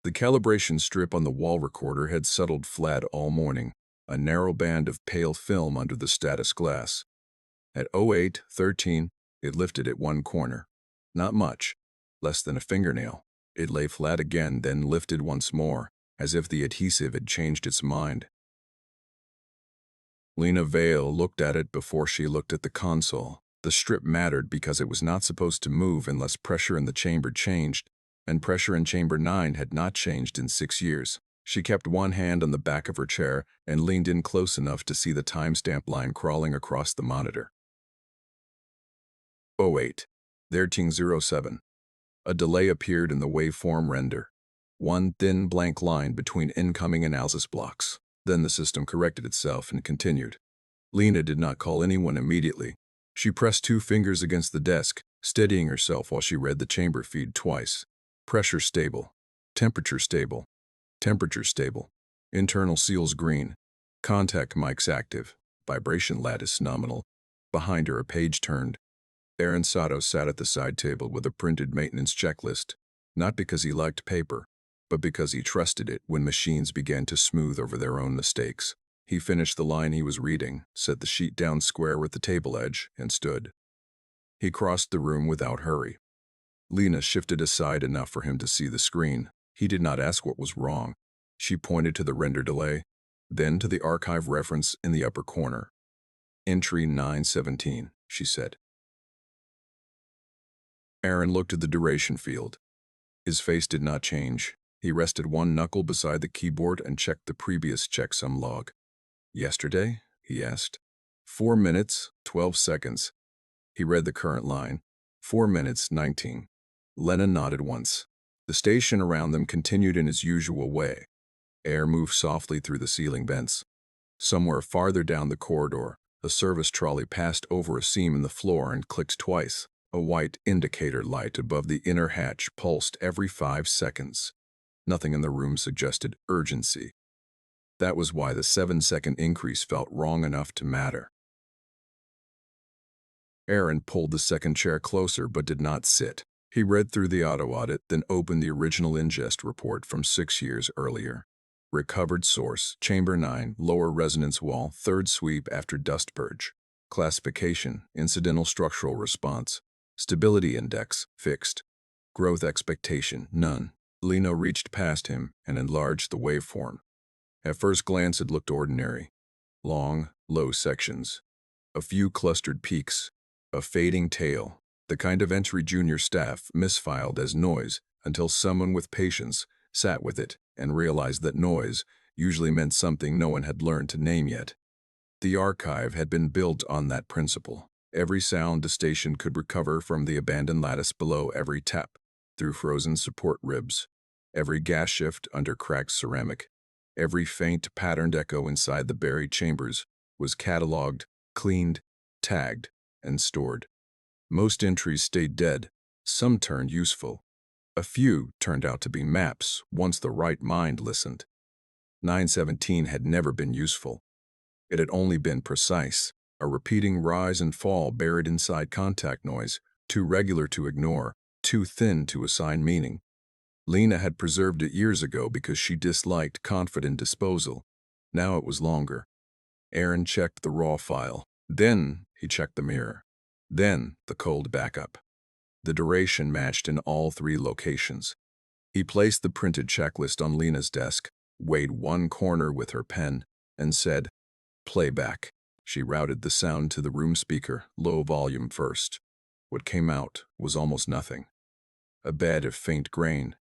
The calibration strip on the wall recorder had settled flat all morning, a narrow band of pale film under the status glass. At 08:13, it lifted at one corner. Not much, less than a fingernail. It lay flat again, then lifted once more, as if the adhesive had changed its mind. Lena Vale looked at it before she looked at the console. The strip mattered because it was not supposed to move unless pressure in the chamber changed, and pressure in chamber 9 had not changed in 6 years. She kept one hand on the back of her chair and leaned in close enough to see the timestamp line crawling across the monitor. 08:13:07. A delay appeared in the waveform render. One thin blank line between incoming analysis blocks. Then the system corrected itself and continued. Lena did not call anyone immediately. She pressed 2 fingers against the desk, steadying herself while she read the chamber feed twice. Pressure stable. Temperature stable. Temperature stable. Internal seals green. Contact mics active. Vibration lattice nominal. Behind her a page turned. Aaron Sato sat at the side table with a printed maintenance checklist, not because he liked paper, but because he trusted it when machines began to smooth over their own mistakes. He finished the line he was reading, set the sheet down square with the table edge, and stood. He crossed the room without hurry. Lena shifted aside enough for him to see the screen. He did not ask what was wrong. She pointed to the render delay, then to the archive reference in the upper corner. Entry 917, she said. Aaron looked at the duration field. His face did not change. He rested one knuckle beside the keyboard and checked the previous checksum log. Yesterday? He asked. 4 minutes, 12 seconds. He read the current line. 4 minutes, 19. Lena nodded once. The station around them continued in its usual way. Air moved softly through the ceiling vents. Somewhere farther down the corridor, a service trolley passed over a seam in the floor and clicked twice. A white indicator light above the inner hatch pulsed every 5 seconds. Nothing in the room suggested urgency. That was why the 7-second increase felt wrong enough to matter. Aaron pulled the second chair closer but did not sit. He read through the auto audit, then opened the original ingest report from 6 years earlier. Recovered source, chamber 9, lower resonance wall, third sweep after dust purge. Classification, incidental structural response. Stability index, fixed. Growth expectation, none. Lena reached past him and enlarged the waveform. At first glance it looked ordinary. Long, low sections. A few clustered peaks. A fading tail. The kind of entry junior staff misfiled as noise until someone with patience sat with it and realized that noise usually meant something no one had learned to name yet. The archive had been built on that principle. Every sound the station could recover from the abandoned lattice below every tap, through frozen support ribs, every gas shift under cracked ceramic, every faint patterned echo inside the buried chambers was cataloged, cleaned, tagged, and stored. Most entries stayed dead, some turned useful. A few turned out to be maps once the right mind listened. 917 had never been useful. It had only been precise. A repeating rise and fall buried inside contact noise, too regular to ignore, too thin to assign meaning. Lena had preserved it years ago because she disliked confident disposal. Now it was longer. Aaron checked the raw file. Then he checked the mirror. Then the cold backup. The duration matched in all 3 locations. He placed the printed checklist on Lena's desk, weighed one corner with her pen, and said, "Playback." She routed the sound to the room speaker, low volume first. What came out was almost nothing. A bed of faint grain.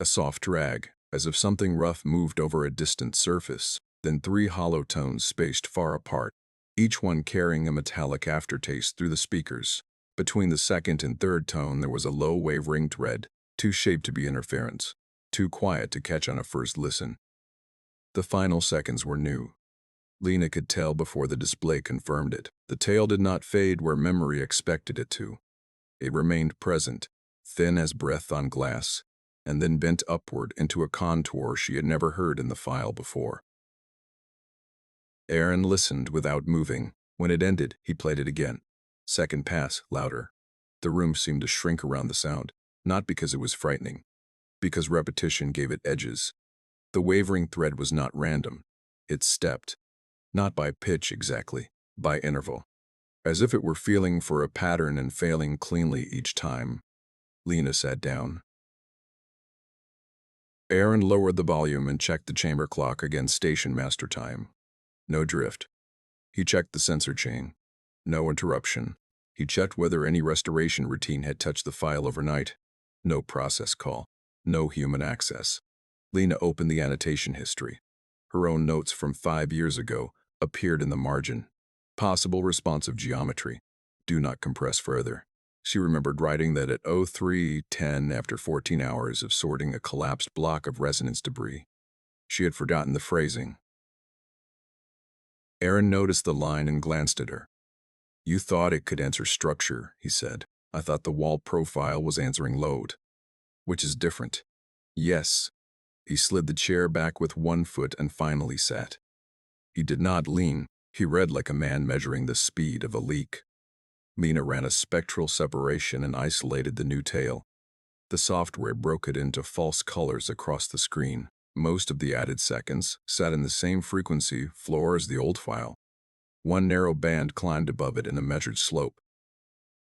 A soft drag, as if something rough moved over a distant surface. Then 3 hollow tones spaced far apart, each one carrying a metallic aftertaste through the speakers. Between the second and third tone there was a low wavering thread, too shaped to be interference, too quiet to catch on a first listen. The final seconds were new. Lena could tell before the display confirmed it. The tail did not fade where memory expected it to. It remained present, thin as breath on glass, and then bent upward into a contour she had never heard in the file before. Aaron listened without moving. When it ended, he played it again. Second pass, louder. The room seemed to shrink around the sound, not because it was frightening, because repetition gave it edges. The wavering thread was not random. It stepped, not by pitch exactly, by interval, as if it were feeling for a pattern and failing cleanly each time. Lena sat down. Aaron lowered the volume and checked the chamber clock against station master time. No drift. He checked the sensor chain. No interruption. He checked whether any restoration routine had touched the file overnight. No process call. No human access. Lena opened the annotation history. Her own notes from 5 years ago appeared in the margin. Possible responsive geometry. Do not compress further. She remembered writing that at 03:10 after 14 hours of sorting a collapsed block of resonance debris. She had forgotten the phrasing. Aaron noticed the line and glanced at her. You thought it could answer structure, he said. I thought the wall profile was answering load. Which is different. Yes. He slid the chair back with one foot and finally sat. He did not lean. He read like a man measuring the speed of a leak. Lena ran a spectral separation and isolated the new tail. The software broke it into false colors across the screen. Most of the added seconds sat in the same frequency floor as the old file. One narrow band climbed above it in a measured slope.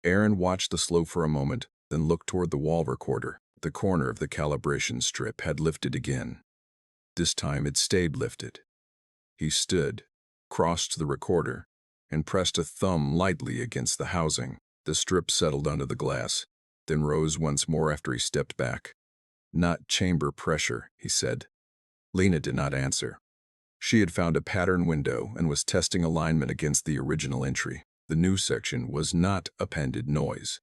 Aaron watched the slope for a moment, then looked toward the wall recorder. The corner of the calibration strip had lifted again. This time it stayed lifted. He stood, crossed the recorder, and pressed a thumb lightly against the housing. The strip settled under the glass, then rose once more after he stepped back. Not chamber pressure, he said. Lena did not answer. She had found a pattern window and was testing alignment against the original entry. The new section was not appended noise.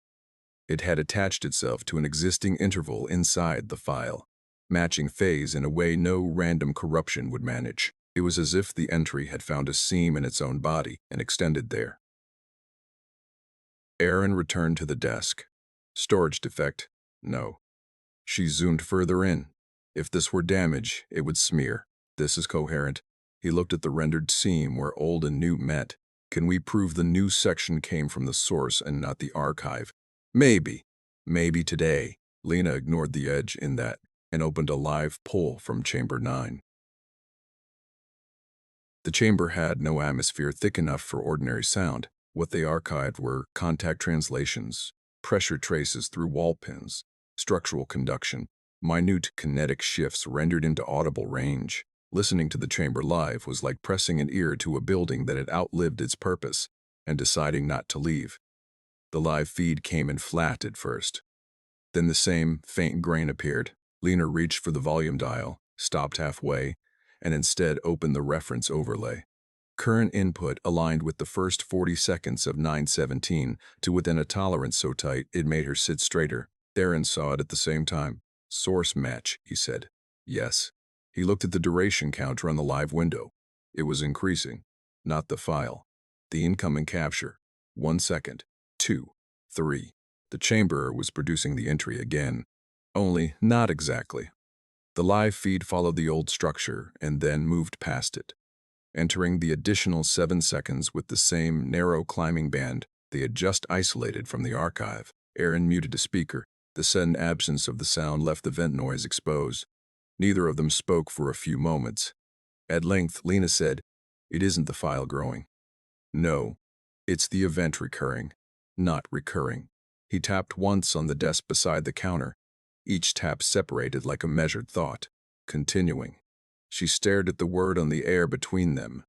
It had attached itself to an existing interval inside the file, matching phase in a way no random corruption would manage. It was as if the entry had found a seam in its own body and extended there. Aaron returned to the desk. Storage defect? No. She zoomed further in. If this were damage, it would smear. This is coherent. He looked at the rendered seam where old and new met. Can we prove the new section came from the source and not the archive? Maybe. Maybe today. Lena ignored the edge in that and opened a live pull from Chamber 9. The chamber had no atmosphere thick enough for ordinary sound. What they archived were contact translations, pressure traces through wall pins, structural conduction, minute kinetic shifts rendered into audible range. Listening to the chamber live was like pressing an ear to a building that had outlived its purpose and deciding not to leave. The live feed came in flat at first. Then the same faint grain appeared. Lena reached for the volume dial, stopped halfway, and instead opened the reference overlay. Current input aligned with the first 40 seconds of 9:17 to within a tolerance so tight it made her sit straighter. Aaron saw it at the same time. Source match, he said. Yes. He looked at the duration counter on the live window. It was increasing, not the file. The incoming capture. 1 second. 2. 3. The chamberer was producing the entry again. Only not exactly. The live feed followed the old structure and then moved past it. Entering the additional 7 seconds with the same narrow climbing band they had just isolated from the archive. Aaron muted a speaker. The sudden absence of the sound left the vent noise exposed. Neither of them spoke for a few moments. At length, Lena said, "It isn't the file growing. No, it's the event recurring, not recurring." He tapped once on the desk beside the counter. Each tap separated like a measured thought. Continuing. She stared at the word on the air between them.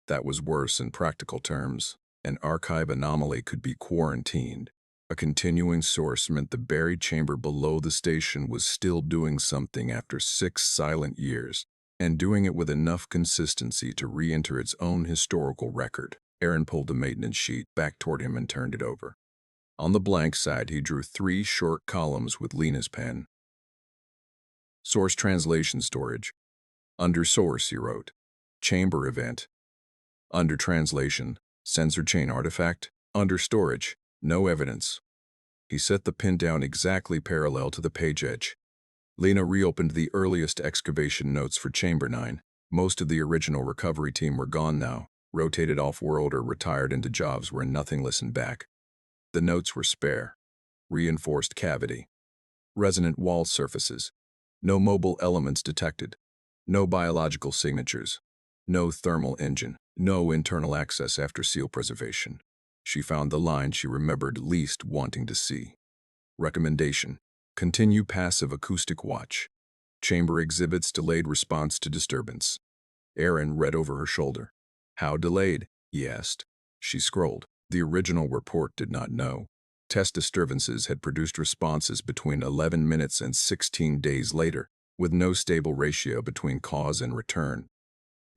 That was worse in practical terms. An archive anomaly could be quarantined. A continuing source meant the buried chamber below the station was still doing something after 6 silent years, and doing it with enough consistency to re-enter its own historical record. Aaron pulled the maintenance sheet back toward him and turned it over. On the blank side, he drew 3 short columns with Lena's pen. Source translation storage. Under source, he wrote. Chamber event. Under translation, sensor chain artifact. Under storage, no evidence. He set the pin down exactly parallel to the page edge. Lena reopened the earliest excavation notes for Chamber 9. Most of the original recovery team were gone now, rotated off-world or retired into jobs where nothing listened back. The notes were spare. Reinforced cavity. Resonant wall surfaces. No mobile elements detected. No biological signatures. No thermal engine. No internal access after seal preservation. She found the line she remembered least wanting to see. Recommendation: continue passive acoustic watch. Chamber exhibits delayed response to disturbance. Aaron read over her shoulder. How delayed? He asked. She scrolled. The original report did not know. Test disturbances had produced responses between 11 minutes and 16 days later, with no stable ratio between cause and return.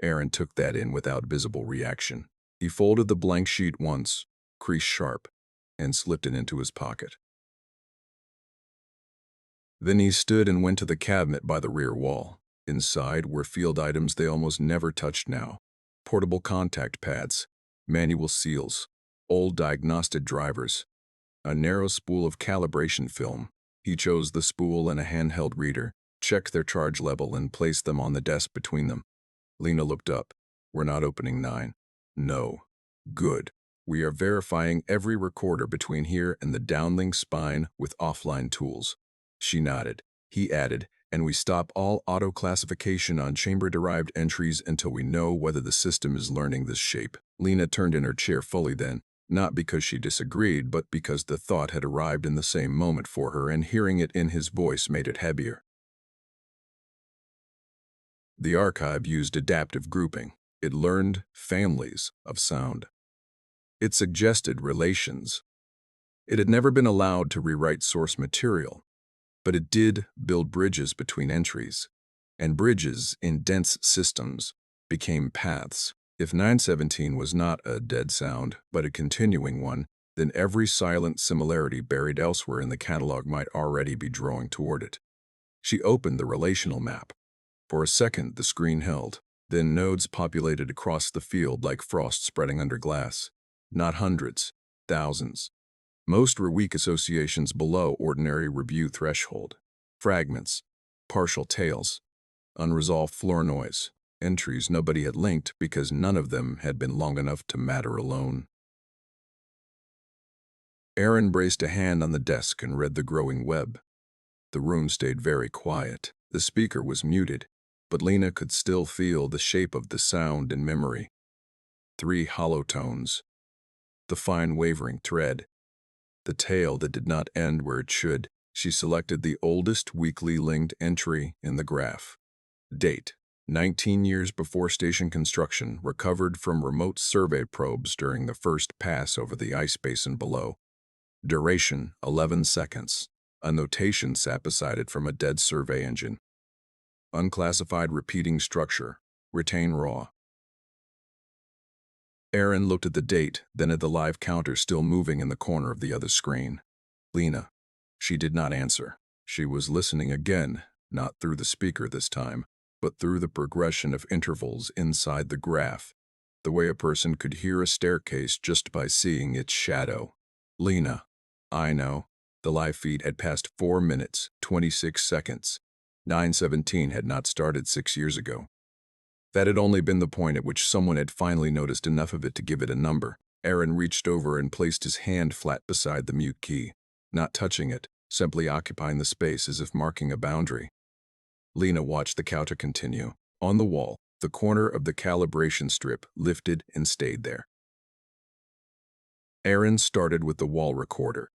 Aaron took that in without visible reaction. He folded the blank sheet once, crease sharp, and slipped it into his pocket. Then he stood and went to the cabinet by the rear wall. Inside were field items they almost never touched now. Portable contact pads, manual seals, old diagnostic drivers, a narrow spool of calibration film. He chose the spool and a handheld reader, checked their charge level, and placed them on the desk between them. Lena looked up. We're not opening 9. No. Good. We are verifying every recorder between here and the downlink spine with offline tools. She nodded. He added, and we stop all auto-classification on chamber-derived entries until we know whether the system is learning this shape. Lena turned in her chair fully then, not because she disagreed, but because the thought had arrived in the same moment for her, and hearing it in his voice made it heavier. The archive used adaptive grouping. It learned families of sound. It suggested relations. It had never been allowed to rewrite source material, but it did build bridges between entries, and bridges in dense systems became paths. If 917 was not a dead sound, but a continuing one, then every silent similarity buried elsewhere in the catalog might already be drawing toward it. She opened the relational map. For a second, the screen held. Then nodes populated across the field like frost spreading under glass. Not hundreds, thousands. Most were weak associations below ordinary review threshold. Fragments, partial tails, unresolved floor noise, entries nobody had linked because none of them had been long enough to matter alone. Aaron braced a hand on the desk and read the growing web. The room stayed very quiet. The speaker was muted, but Lena could still feel the shape of the sound in memory. 3 hollow tones. The fine wavering thread. The tail that did not end where it should. She selected the oldest weekly linked entry in the graph. Date: 19 years before station construction, recovered from remote survey probes during the first pass over the ice basin below. Duration: 11 seconds. A notation sat beside it from a dead survey engine. Unclassified repeating structure. Retain raw. Aaron looked at the date, then at the live counter still moving in the corner of the other screen. Lena. She did not answer. She was listening again, not through the speaker this time, but through the progression of intervals inside the graph, the way a person could hear a staircase just by seeing its shadow. Lena. I know. The live feed had passed 4 minutes, 26 seconds. 917 had not started 6 years ago. That had only been the point at which someone had finally noticed enough of it to give it a number. Aaron reached over and placed his hand flat beside the mute key, not touching it, simply occupying the space as if marking a boundary. Lena watched the counter continue. On the wall, the corner of the calibration strip lifted and stayed there. Aaron started with the wall recorder.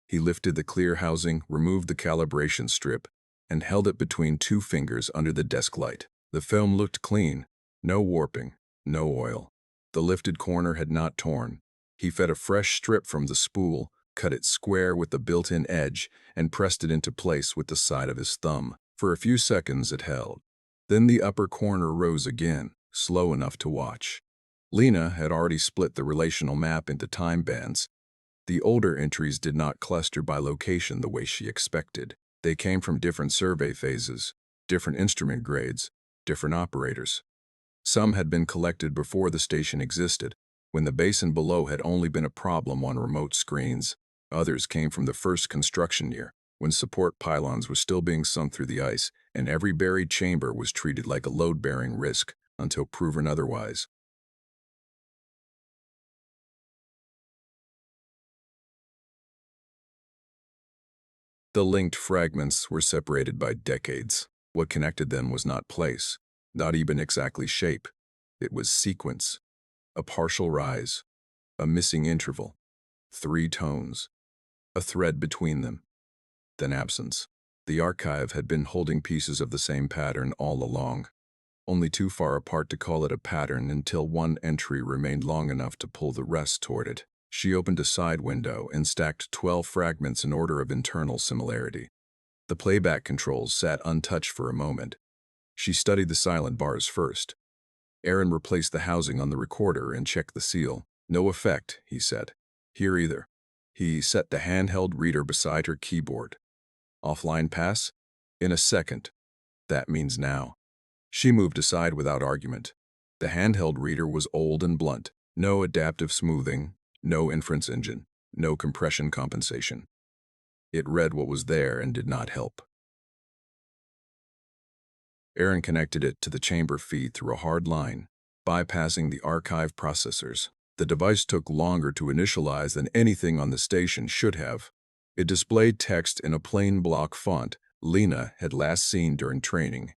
He lifted the clear housing, removed the calibration strip, and held it between 2 fingers under the desk light. The film looked clean. No warping, no oil. The lifted corner had not torn. He fed a fresh strip from the spool, cut it square with the built-in edge, and pressed it into place with the side of his thumb. For a few seconds it held. Then the upper corner rose again, slow enough to watch. Lena had already split the relational map into time bands. The older entries did not cluster by location the way she expected. They came from different survey phases, different instrument grades, different operators. Some had been collected before the station existed, when the basin below had only been a problem on remote screens. Others came from the first construction year, when support pylons were still being sunk through the ice, and every buried chamber was treated like a load-bearing risk until proven otherwise. The linked fragments were separated by decades. What connected them was not place, not even exactly shape. It was sequence, a partial rise, a missing interval, 3 tones, a thread between them, then absence. The archive had been holding pieces of the same pattern all along, only too far apart to call it a pattern until one entry remained long enough to pull the rest toward it. She opened a side window and stacked 12 fragments in order of internal similarity. The playback controls sat untouched for a moment. She studied the silent bars first. Aaron replaced the housing on the recorder and checked the seal. No effect, he said. Here either. He set the handheld reader beside her keyboard. Offline pass? In a second. That means now. She moved aside without argument. The handheld reader was old and blunt. No adaptive smoothing, no inference engine, no compression compensation. It read what was there and did not help. Aaron connected it to the chamber feed through a hard line, bypassing the archive processors. The device took longer to initialize than anything on the station should have. It displayed text in a plain block font Lena had last seen during training.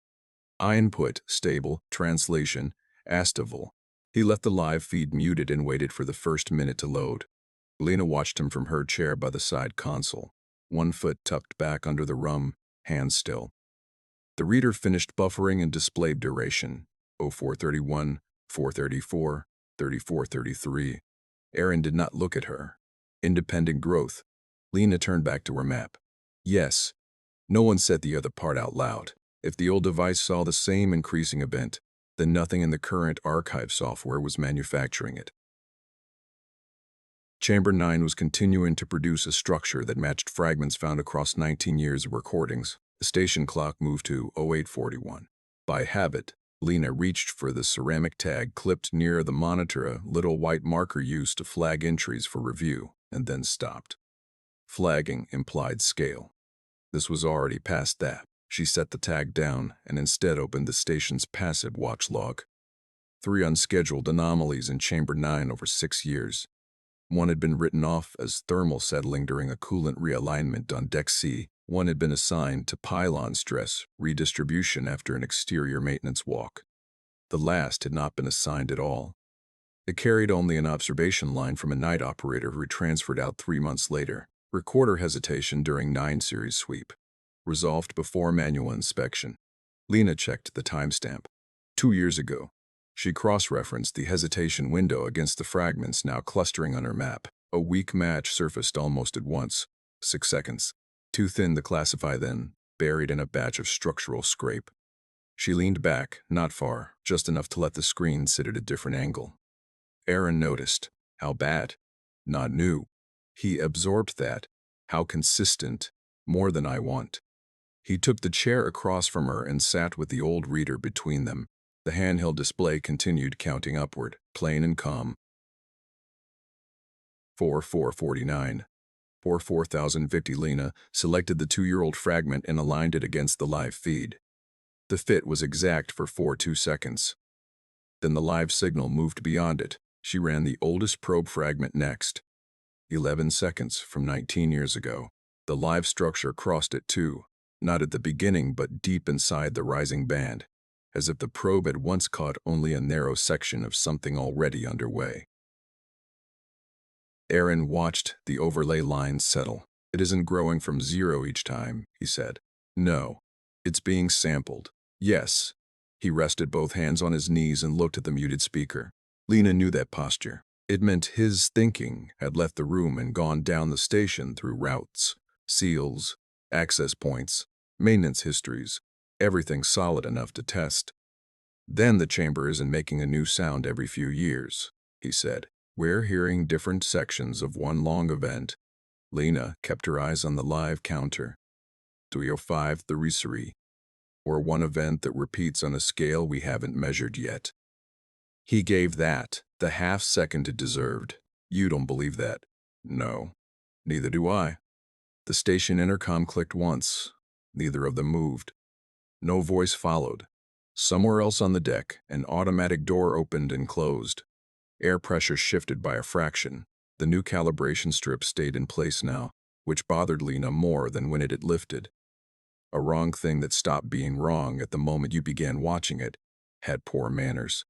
Input, stable, translation, Astival. He left the live feed muted and waited for the first minute to load. Lena watched him from her chair by the side console, one foot tucked back under the rum, hands still. The reader finished buffering and displayed duration, 0431, 434, 3433. Aaron did not look at her. Independent growth. Lena turned back to her map. Yes. No one said the other part out loud. If the old device saw the same increasing event, then nothing in the current archive software was manufacturing it. Chamber 9 was continuing to produce a structure that matched fragments found across 19 years of recordings. The station clock moved to 0841. By habit, Lena reached for the ceramic tag clipped near the monitor, a little white marker used to flag entries for review, and then stopped. Flagging implied scale. This was already past that. She set the tag down and instead opened the station's passive watch log. 3 unscheduled anomalies in Chamber 9 over 6 years. One had been written off as thermal settling during a coolant realignment on Deck C. One had been assigned to pylon stress redistribution after an exterior maintenance walk. The last had not been assigned at all. It carried only an observation line from a night operator who transferred out 3 months later. Recorder hesitation during 9 series sweep. Resolved before manual inspection. Lena checked the timestamp. 2 years ago. She cross-referenced the hesitation window against the fragments now clustering on her map. A weak match surfaced almost at once. 6 seconds. Too thin to classify then, buried in a batch of structural scrape. She leaned back, not far, just enough to let the screen sit at a different angle. Aaron noticed. How bad? Not new. He absorbed that. How consistent. More than I want. He took the chair across from her and sat with the old reader between them. The handheld display continued counting upward, plain and calm. 4449. 4050. Lena selected the 2-year-old fragment and aligned it against the live feed. The fit was exact for 42 seconds. Then the live signal moved beyond it. She ran the oldest probe fragment next. 11 seconds from 19 years ago. The live structure crossed it too, not at the beginning but deep inside the rising band, as if the probe had once caught only a narrow section of something already underway. Aaron watched the overlay lines settle. It isn't growing from 0 each time, he said. No, it's being sampled. Yes. He rested both hands on his knees and looked at the muted speaker. Lena knew that posture. It meant his thinking had left the room and gone down the station through routes, seals, access points, maintenance histories, everything solid enough to test. Then the chamber isn't making a new sound every few years, he said. We're hearing different sections of one long event. Lena kept her eyes on the live counter. 305 the Risserie, or one event that repeats on a scale we haven't measured yet. He gave that the half second it deserved. You don't believe that? No. Neither do I. The station intercom clicked once. Neither of them moved. No voice followed. Somewhere else on the deck, an automatic door opened and closed. Air pressure shifted by a fraction. The new calibration strip stayed in place now. which bothered Lena more than when it had lifted. A wrong thing that stopped being wrong at the moment you began watching it had poor manners.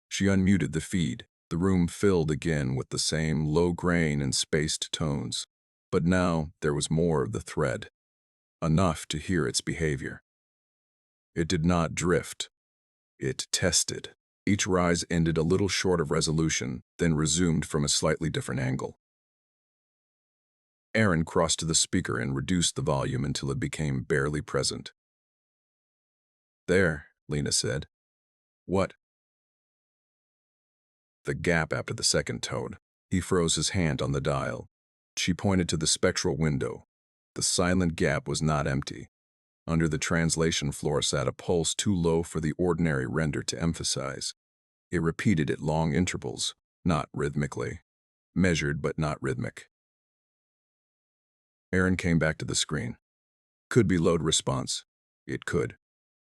She unmuted the feed. The room filled again with the same low grain and spaced tones. But now there was more of the thread. Enough to hear its behavior. It did not drift. It tested. Each rise ended a little short of resolution, then resumed from a slightly different angle. Aaron crossed to the speaker and reduced the volume until it became barely present. "There," Lena said. "What?" The gap after the second tone. He froze his hand on the dial. She pointed to the spectral window. The silent gap was not empty. Under the translation floor sat a pulse too low for the ordinary render to emphasize. It repeated at long intervals, not rhythmically. Measured but not rhythmic. Aaron came back to the screen. "Could be load response." It could.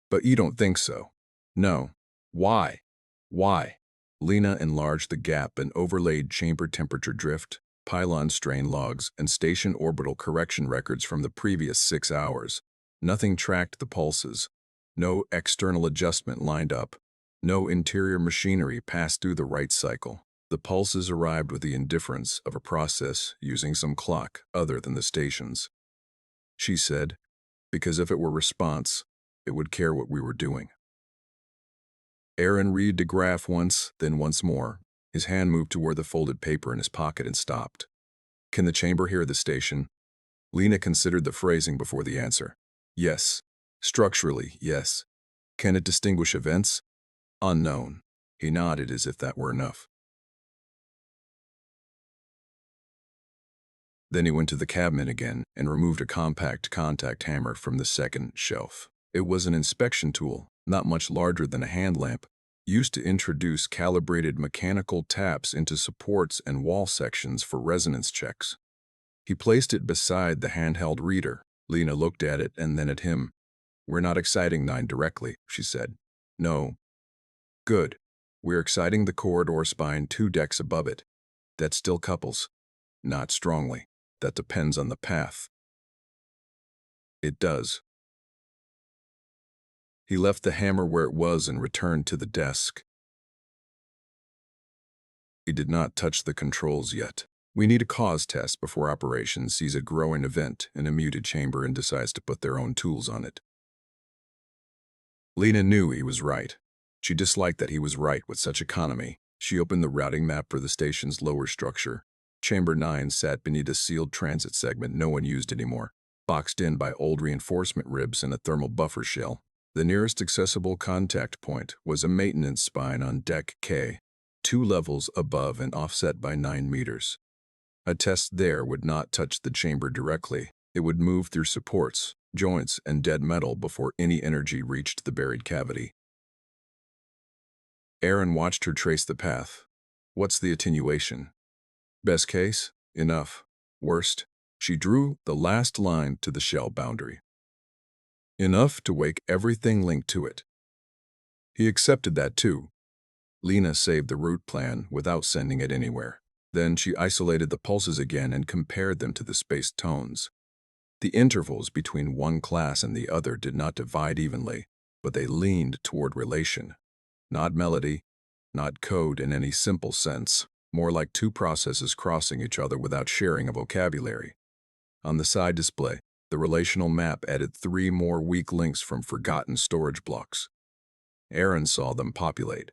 "But you don't think so." "No." "Why?" "Why?" Lena enlarged the gap and overlaid chamber temperature drift, pylon strain logs, and station orbital correction records from the previous 6 hours. Nothing tracked the pulses. No external adjustment lined up. No interior machinery passed through the right cycle. The pulses arrived with the indifference of a process using some clock other than the station's. She said, because if it were response, it would care what we were doing. Aaron read the graph once, then once more. His hand moved toward the folded paper in his pocket and stopped. "Can the chamber hear the station?" Lena considered the phrasing before the answer. "Yes. Structurally, yes." "Can it distinguish events?" "Unknown." He nodded as if that were enough. Then he went to the cabinet again and removed a compact contact hammer from the second shelf. It was an inspection tool, not much larger than a hand lamp, used to introduce calibrated mechanical taps into supports and wall sections for resonance checks. He placed it beside the handheld reader. Lena looked at it and then at him. "We're not exciting 9 directly," she said. "No." "Good. We're exciting the corridor spine 2 decks above it. That still couples." "Not strongly. That depends on the path." "It does." He left the hammer where it was and returned to the desk. He did not touch the controls yet. We need a cause test before operations sees a growing event in a muted chamber and decides to put their own tools on it. Lena knew he was right. She disliked that he was right with such economy. She opened the routing map for the station's lower structure. Chamber 9 sat beneath a sealed transit segment no one used anymore, boxed in by old reinforcement ribs and a thermal buffer shell. The nearest accessible contact point was a maintenance spine on Deck K, 2 levels above and offset by 9 meters. A test there would not touch the chamber directly. It would move through supports, joints, and dead metal before any energy reached the buried cavity. Aaron watched her trace the path. "What's the attenuation?" "Best case, enough. Worst," she drew the last line to the shell boundary. "Enough to wake everything linked to it." He accepted that too. Lena saved the route plan without sending it anywhere. Then she isolated the pulses again and compared them to the spaced tones. The intervals between one class and the other did not divide evenly, but they leaned toward relation. Not melody, not code in any simple sense, more like 2 processes crossing each other without sharing a vocabulary. On the side display, the relational map added 3 more weak links from forgotten storage blocks. Aaron saw them populate.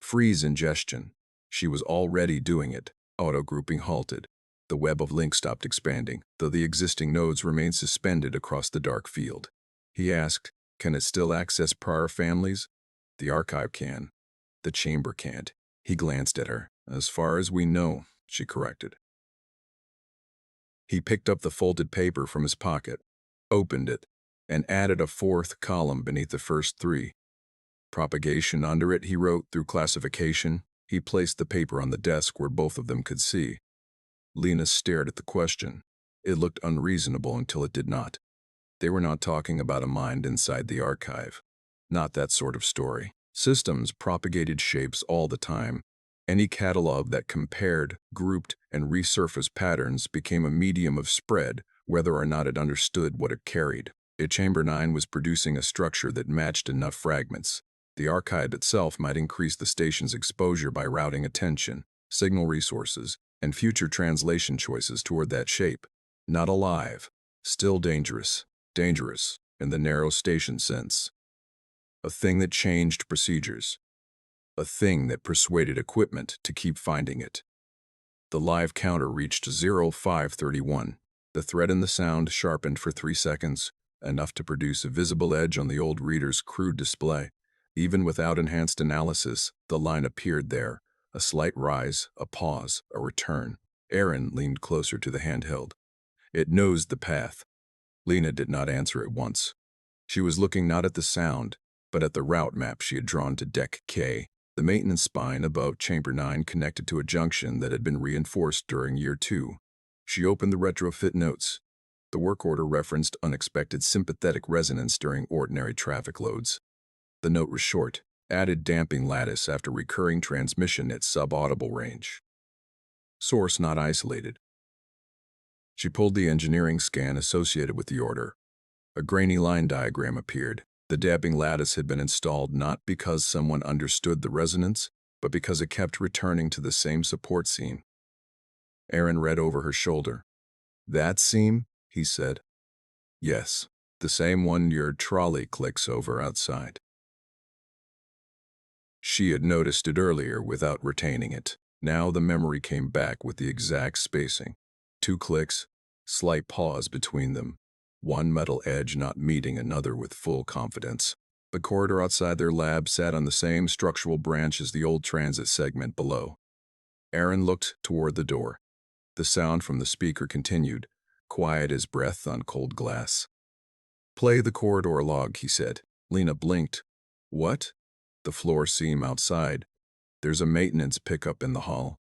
Freeze ingestion. She was already doing it. Auto-grouping halted. The web of links stopped expanding, though the existing nodes remained suspended across the dark field. He asked, "Can it still access prior families?" "The archive can. The chamber can't." He glanced at her. "As far as we know," she corrected. He picked up the folded paper from his pocket, opened it, and added a 4th column beneath the first 3. Propagation under it, he wrote, through classification. He placed the paper on the desk where both of them could see. Lena stared at the question. It looked unreasonable until it did not. They were not talking about a mind inside the archive. Not that sort of story. Systems propagated shapes all the time. Any catalog that compared, grouped, and resurfaced patterns became a medium of spread whether or not it understood what it carried. Chamber 9 was producing a structure that matched enough fragments. The archive itself might increase the station's exposure by routing attention, signal resources, and future translation choices toward that shape. Not alive, still dangerous. Dangerous, in the narrow station sense. A thing that changed procedures. A thing that persuaded equipment to keep finding it. The live counter reached 0531. The thread in the sound sharpened for 3 seconds, enough to produce a visible edge on the old reader's crude display. Even without enhanced analysis, the line appeared there. A slight rise, a pause, a return. Aaron leaned closer to the handheld. It nosed the path. Lena did not answer at once. She was looking not at the sound, but at the route map she had drawn to Deck K. The maintenance spine above Chamber 9 connected to a junction that had been reinforced during Year 2. She opened the retrofit notes. The work order referenced unexpected sympathetic resonance during ordinary traffic loads. The note was short, added damping lattice after recurring transmission at sub-audible range. Source not isolated. She pulled the engineering scan associated with the order. A grainy line diagram appeared. The damping lattice had been installed not because someone understood the resonance, but because it kept returning to the same support seam. Aaron read over her shoulder. "That seam?" he said. "Yes, the same one your trolley clicks over outside." She had noticed it earlier without retaining it. Now the memory came back with the exact spacing. 2 clicks, slight pause between them. One metal edge not meeting another with full confidence. The corridor outside their lab sat on the same structural branch as the old transit segment below. Aaron looked toward the door. The sound from the speaker continued, quiet as breath on cold glass. "Play the corridor log," he said. Lena blinked. "What?" "The floor seam outside. There's a maintenance pickup in the hall.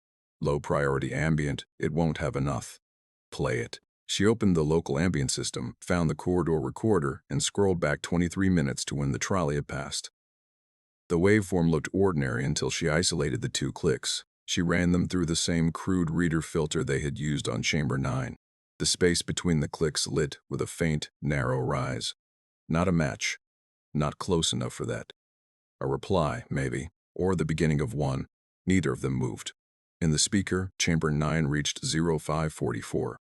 Low priority ambient, it won't have enough. Play it." She opened the local ambient system, found the corridor recorder, and scrolled back 23 minutes to when the trolley had passed. The waveform looked ordinary until she isolated the 2 clicks. She ran them through the same crude reader filter they had used on Chamber 9. The space between the clicks lit with a faint, narrow rise. Not a match. Not close enough for that. A reply, maybe, or the beginning of one. Neither of them moved. In the speaker, Chamber 9 reached 0544.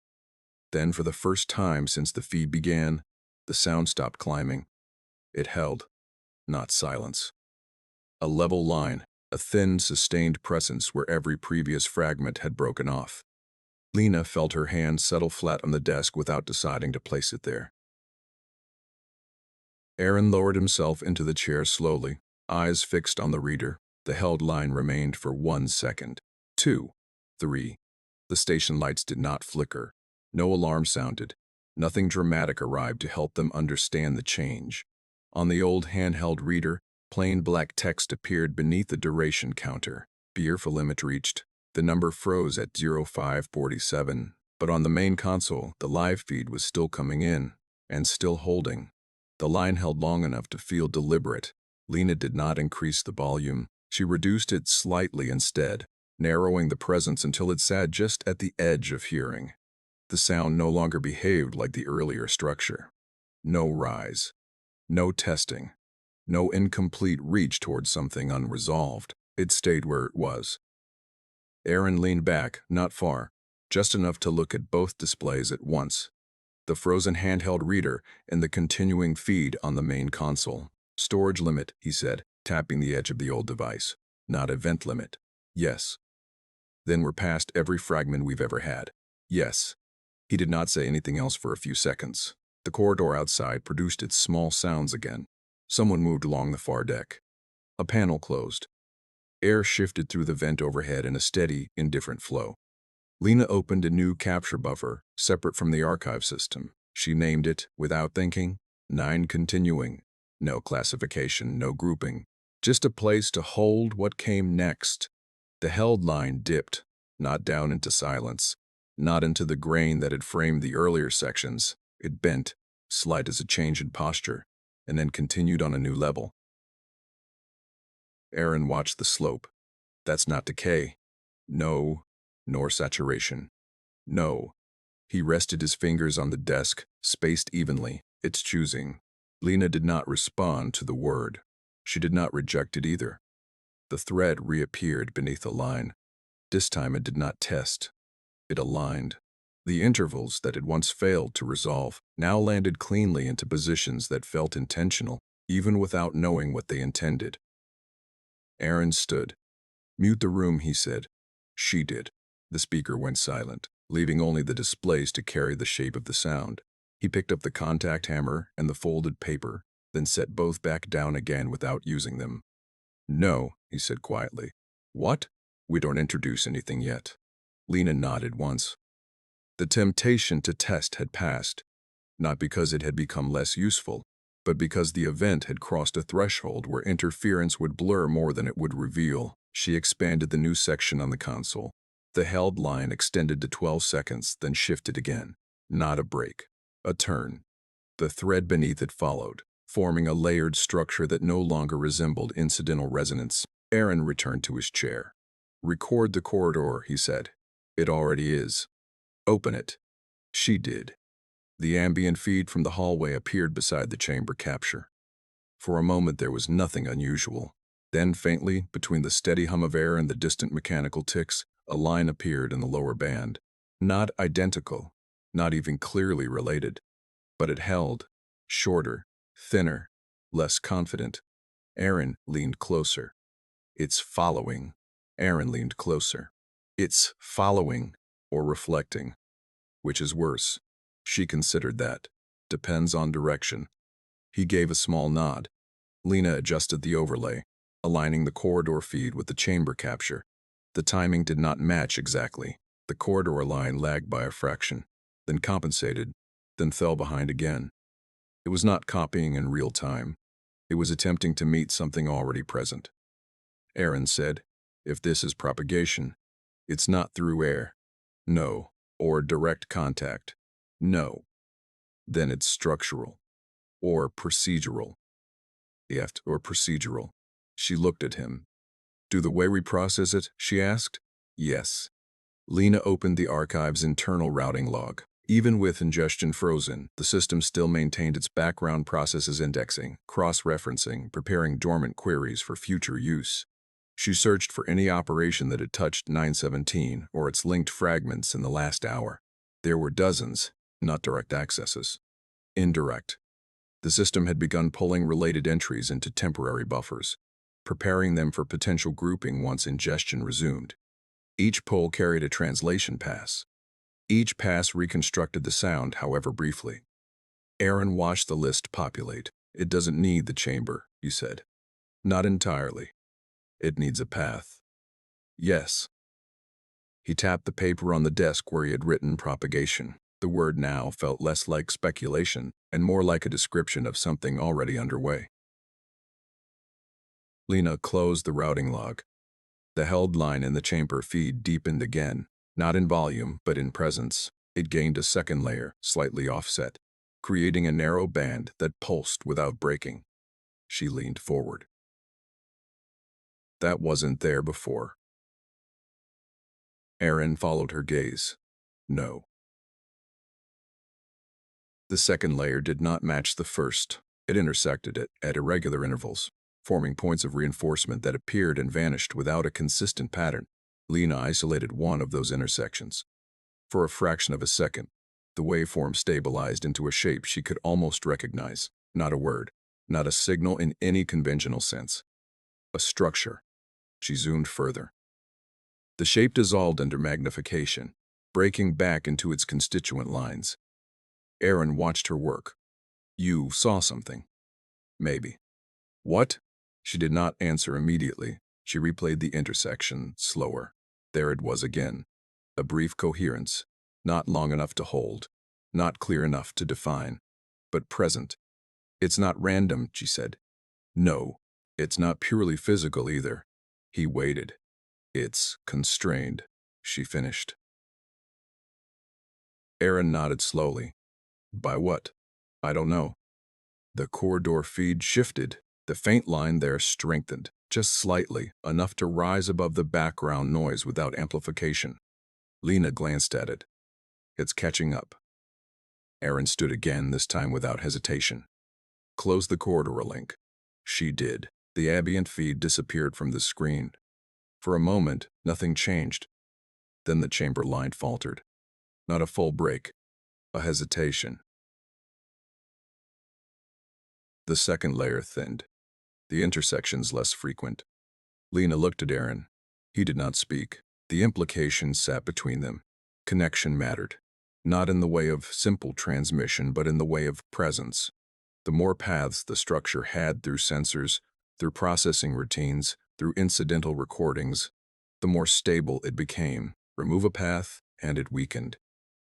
Then, for the first time since the feed began, the sound stopped climbing. It held, not silence. A level line, a thin, sustained presence where every previous fragment had broken off. Lena felt her hand settle flat on the desk without deciding to place it there. Aaron lowered himself into the chair slowly, eyes fixed on the reader. The held line remained for 1 second. 2, 3. The station lights did not flicker. No alarm sounded. Nothing dramatic arrived to help them understand the change. On the old handheld reader, plain black text appeared beneath the duration counter. Beer for limit reached. The number froze at 0547, but on the main console, the live feed was still coming in, and still holding. The line held long enough to feel deliberate. Lena did not increase the volume. She reduced it slightly instead, narrowing the presence until it sat just at the edge of hearing. The sound no longer behaved like the earlier structure. No rise. No testing. No incomplete reach toward something unresolved. It stayed where it was. Aaron leaned back, not far, just enough to look at both displays at once. The frozen handheld reader and the continuing feed on the main console. "Storage limit," he said, tapping the edge of the old device. "Not event limit." "Yes." "Then we're past every fragment we've ever had." "Yes." He did not say anything else for a few seconds. The corridor outside produced its small sounds again. Someone moved along the far deck. A panel closed. Air shifted through the vent overhead in a steady, indifferent flow. Lena opened a new capture buffer, separate from the archive system. She named it, without thinking, 9 continuing. No classification, no grouping. Just a place to hold what came next. The held line dipped, not down into silence, not into the grain that had framed the earlier sections. It bent, slight as a change in posture, and then continued on a new level. Aaron watched the slope. That's not decay. No, nor saturation. No. He rested his fingers on the desk, spaced evenly, its choosing. Lena did not respond to the word. She did not reject it either. The thread reappeared beneath a line. This time it did not test. It aligned. The intervals that had once failed to resolve now landed cleanly into positions that felt intentional, even without knowing what they intended. Aaron stood. "Mute the room," he said. She did. The speaker went silent, leaving only the displays to carry the shape of the sound. He picked up the contact hammer and the folded paper, then set both back down again without using them. "No," he said quietly. "What?" "We don't introduce anything yet." Lena nodded once. The temptation to test had passed, not because it had become less useful, but because the event had crossed a threshold where interference would blur more than it would reveal. She expanded the new section on the console. The held line extended to 12 seconds, then shifted again. Not a break. A turn. The thread beneath it followed, forming a layered structure that no longer resembled incidental resonance. Aaron returned to his chair. "Record the corridor," he said. "It already is." "Open it." She did. The ambient feed from the hallway appeared beside the chamber capture. For a moment there was nothing unusual. Then faintly, between the steady hum of air and the distant mechanical ticks, a line appeared in the lower band. Not identical, not even clearly related. But it held. Shorter, thinner, less confident. Aaron leaned closer. "It's following." Aaron leaned closer. "It's following or reflecting. Which is worse?" She considered that. "Depends on direction." He gave a small nod. Lena adjusted the overlay, aligning the corridor feed with the chamber capture. The timing did not match exactly. The corridor line lagged by a fraction, then compensated, then fell behind again. It was not copying in real time. It was attempting to meet something already present. Aaron said, "If this is propagation, it's not through air. No. Or direct contact. No. Then it's structural. Or procedural." Or procedural. She looked at him. "Do the way we process it?" she asked. "Yes." Lena opened the archive's internal routing log. Even with ingestion frozen, the system still maintained its background processes indexing, cross-referencing, preparing dormant queries for future use. She searched for any operation that had touched 917 or its linked fragments in the last hour. There were dozens, not direct accesses. Indirect. The system had begun pulling related entries into temporary buffers, preparing them for potential grouping once ingestion resumed. Each pull carried a translation pass. Each pass reconstructed the sound, however briefly. Aaron watched the list populate. "It doesn't need the chamber," he said. "Not entirely. It needs a path." "Yes." He tapped the paper on the desk where he had written propagation. The word now felt less like speculation and more like a description of something already underway. Lena closed the routing log. The held line in the chamber feed deepened again, not in volume, but in presence. It gained a second layer, slightly offset, creating a narrow band that pulsed without breaking. She leaned forward. "That wasn't there before." Aaron followed her gaze. "No." The second layer did not match the first. It intersected it at irregular intervals, forming points of reinforcement that appeared and vanished without a consistent pattern. Lena isolated one of those intersections. For a fraction of a second, the waveform stabilized into a shape she could almost recognize. Not a word, not a signal in any conventional sense. A structure. She zoomed further. The shape dissolved under magnification, breaking back into its constituent lines. Aaron watched her work. "You saw something." "Maybe." "What?" She did not answer immediately. She replayed the intersection, slower. There it was again. A brief coherence, not long enough to hold, not clear enough to define, but present. "It's not random," she said. "No, it's not purely physical either." He waited. "It's constrained," she finished. Aaron nodded slowly. "By what?" "I don't know." The corridor feed shifted. The faint line there strengthened, just slightly, enough to rise above the background noise without amplification. Lena glanced at it. It's catching up. Aaron stood again, this time without hesitation. Close the corridor link. She did. The ambient feed disappeared from the screen. For a moment, nothing changed. Then the chamber line faltered. Not a full break. A hesitation. The second layer thinned. The intersections less frequent. Lena looked at Aaron. He did not speak. The implication sat between them. Connection mattered. Not in the way of simple transmission, but in the way of presence. The more paths the structure had through sensors, through processing routines, through incidental recordings, the more stable it became. Remove a path, and it weakened.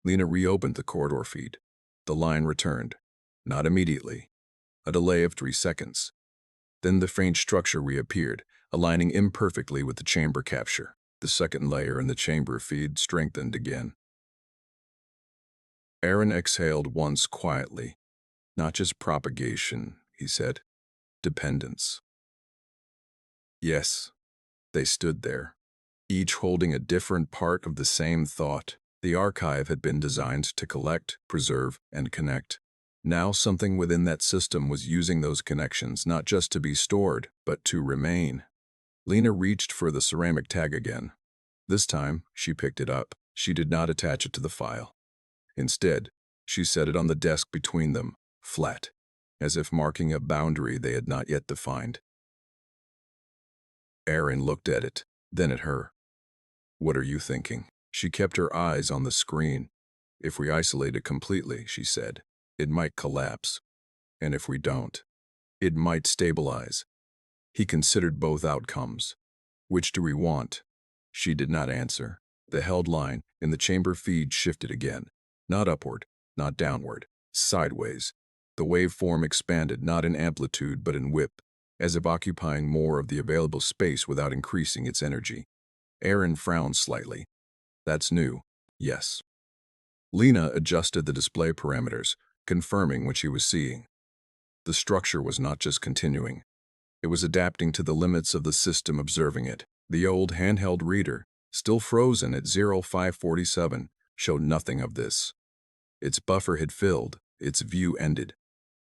Lena reopened the corridor feed. The line returned. Not immediately. A delay of 3 seconds. Then the faint structure reappeared, aligning imperfectly with the chamber capture. The second layer in the chamber feed strengthened again. Aaron exhaled once quietly. Not just propagation, he said. Dependence. Yes. They stood there, each holding a different part of the same thought. The archive had been designed to collect, preserve, and connect. Now something within that system was using those connections not just to be stored, but to remain. Lena reached for the ceramic tag again. This time, she picked it up. She did not attach it to the file. Instead, she set it on the desk between them, flat, as if marking a boundary they had not yet defined. Aaron looked at it, then at her. What are you thinking? She kept her eyes on the screen. If we isolate it completely, she said, it might collapse. And if we don't, it might stabilize. He considered both outcomes. Which do we want? She did not answer. The held line in the chamber feed shifted again. Not upward, not downward, sideways. The waveform expanded not in amplitude but in width, as if occupying more of the available space without increasing its energy. Aaron frowned slightly. That's new. Yes. Lena adjusted the display parameters, confirming what she was seeing. The structure was not just continuing. It was adapting to the limits of the system observing it. The old handheld reader, still frozen at 0547, showed nothing of this. Its buffer had filled, its view ended.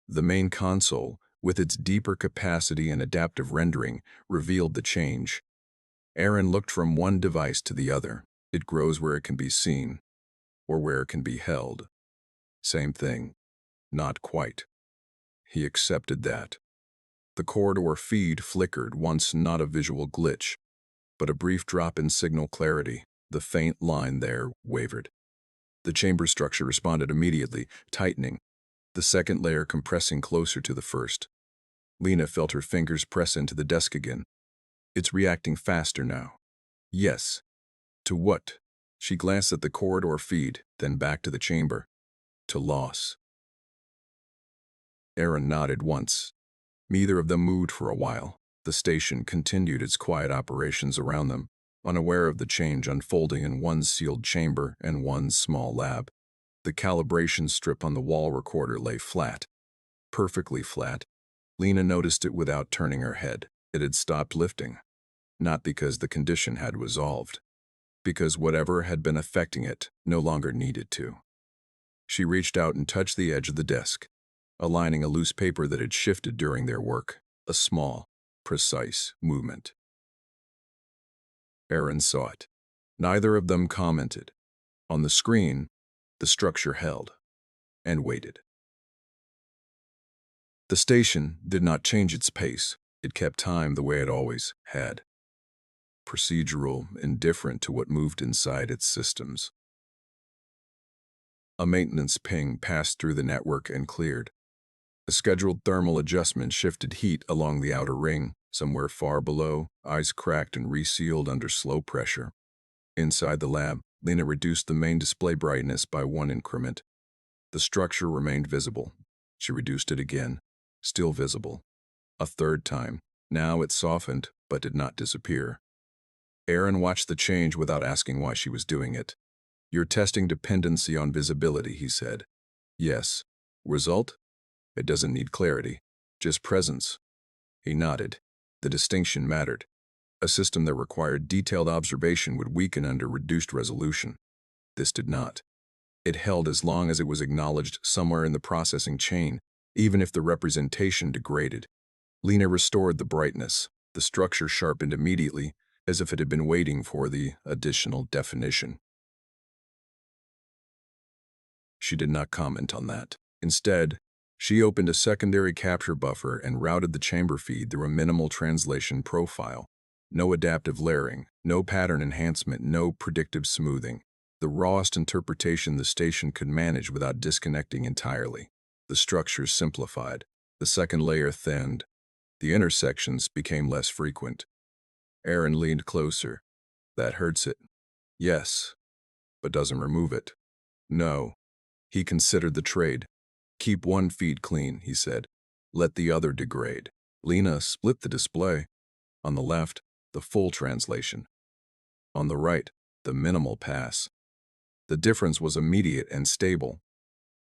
The main console, with its deeper capacity and adaptive rendering, revealed the change. Aaron looked from one device to the other. It grows where it can be seen, or where it can be held. Same thing. Not quite. He accepted that. The corridor feed flickered, once not a visual glitch, but a brief drop in signal clarity. The faint line there wavered. The chamber structure responded immediately, tightening, the second layer compressing closer to the first. Lena felt her fingers press into the desk again. It's reacting faster now. Yes. To what? She glanced at the corridor feed, then back to the chamber. To loss. Aaron nodded once. Neither of them moved for a while. The station continued its quiet operations around them, unaware of the change unfolding in one sealed chamber and one small lab. The calibration strip on the wall recorder lay flat. Perfectly flat. Lena noticed it without turning her head. It had stopped lifting. Not because the condition had resolved. Because whatever had been affecting it no longer needed to. She reached out and touched the edge of the desk, aligning a loose paper that had shifted during their work. A small, precise movement. Aaron saw it. Neither of them commented. On the screen, the structure held and waited. The station did not change its pace. It kept time the way it always had. Procedural, indifferent to what moved inside its systems. A maintenance ping passed through the network and cleared. A scheduled thermal adjustment shifted heat along the outer ring. Somewhere far below, eyes cracked and resealed under slow pressure. Inside the lab, Lena reduced the main display brightness by 1 increment. The structure remained visible. She reduced it again. Still visible. A third time. Now it softened, but did not disappear. Aaron watched the change without asking why she was doing it. You're testing dependency on visibility, he said. Yes. Result? It doesn't need clarity. Just presence. He nodded. The distinction mattered. A system that required detailed observation would weaken under reduced resolution. This did not. It held as long as it was acknowledged somewhere in the processing chain, even if the representation degraded. Lena restored the brightness. The structure sharpened immediately, as if it had been waiting for the additional definition. She did not comment on that. Instead, she opened a secondary capture buffer and routed the chamber feed through a minimal translation profile. No adaptive layering, no pattern enhancement, no predictive smoothing. The rawest interpretation the station could manage without disconnecting entirely. The structures simplified. The second layer thinned. The intersections became less frequent. Aaron leaned closer. That hurts it. Yes, but doesn't remove it. No. He considered the trade. Keep one feed clean, he said. Let the other degrade. Lena split the display. On the left, the full translation. On the right, the minimal pass. The difference was immediate and stable.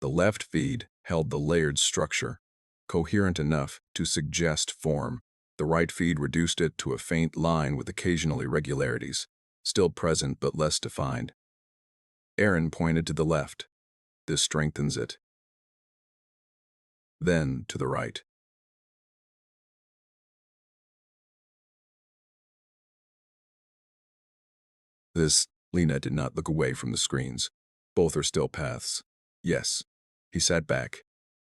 The left feed held the layered structure, coherent enough to suggest form. The right feed reduced it to a faint line with occasional irregularities, still present but less defined. Aaron pointed to the left. This strengthens it. Then to the right. Lena did not look away from the screens. Both are still paths. Yes. He sat back.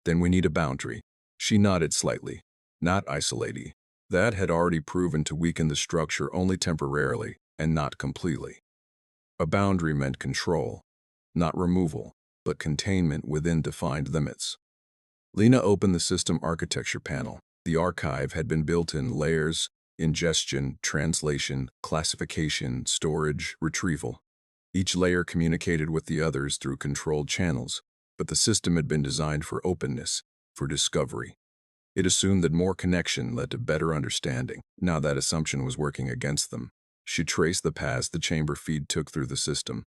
Then we need a boundary. She nodded slightly. Not isolating. That had already proven to weaken the structure only temporarily, and not completely. A boundary meant control. Not removal, but containment within defined limits. Lena opened the system architecture panel. The archive had been built in layers: ingestion, translation, classification, storage, retrieval. Each layer communicated with the others through controlled channels, but the system had been designed for openness, for discovery. It assumed that more connection led to better understanding. Now that assumption was working against them. She traced the paths the chamber feed took through the system: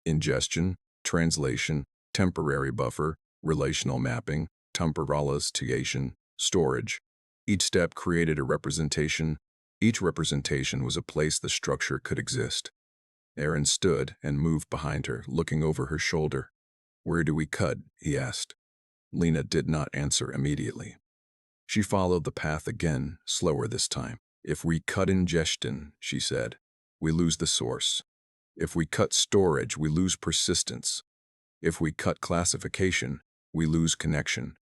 ingestion, translation, temporary buffer, relational mapping, temporalization, storage. Each step created a representation. Each representation was a place the structure could exist. Aaron stood and moved behind her, looking over her shoulder. "Where do we cut?" he asked. Lena did not answer immediately. She followed the path again, slower this time. "If we cut ingestion," she said, "we lose the source. If we cut storage, we lose persistence. If we cut classification, we lose connection.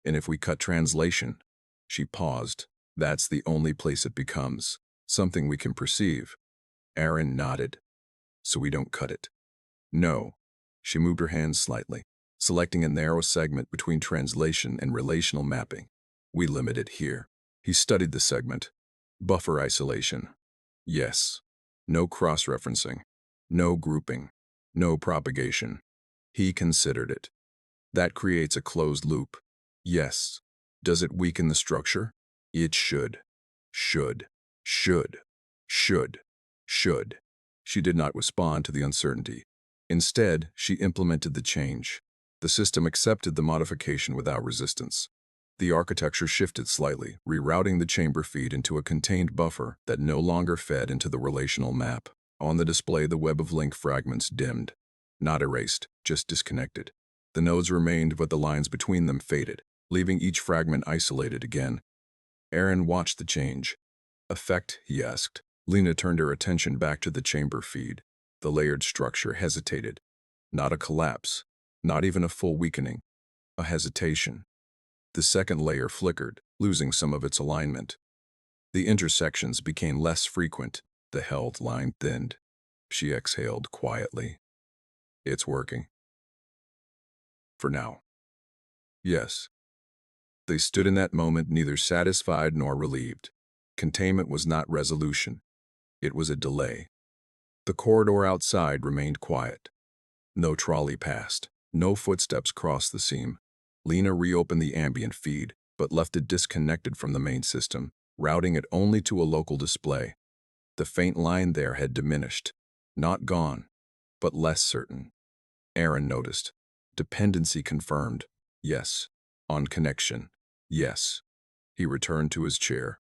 And if we cut translation," she paused, "that's the only place it becomes something we can perceive." Aaron nodded. "So we don't cut it." "No." She moved her hands slightly, selecting a narrow segment between translation and relational mapping. "We limit it here." He studied the segment. Buffer isolation. Yes. No cross-referencing. No grouping. No propagation. He considered it. That creates a closed loop. Yes. Does it weaken the structure? It should. Should. Should. Should. Should. She did not respond to the uncertainty. Instead, she implemented the change. The system accepted the modification without resistance. The architecture shifted slightly, rerouting the chamber feed into a contained buffer that no longer fed into the relational map. On the display, the web of link fragments dimmed. Not erased, just disconnected. The nodes remained, but the lines between them faded, leaving each fragment isolated again. Aaron watched the change. "Effect?" he asked. Lena turned her attention back to the chamber feed. The layered structure hesitated. Not a collapse, not even a full weakening. A hesitation. The second layer flickered, losing some of its alignment. The intersections became less frequent. The held line thinned. She exhaled quietly. "It's working." "For now." "Yes." They stood in that moment neither satisfied nor relieved. Containment was not resolution. It was a delay. The corridor outside remained quiet. No trolley passed. No footsteps crossed the seam. Lena reopened the ambient feed, but left it disconnected from the main system, routing it only to a local display. The faint line there had diminished. Not gone, but less certain. Aaron noticed. Dependency confirmed. Yes. On connection. Yes. He returned to his chair.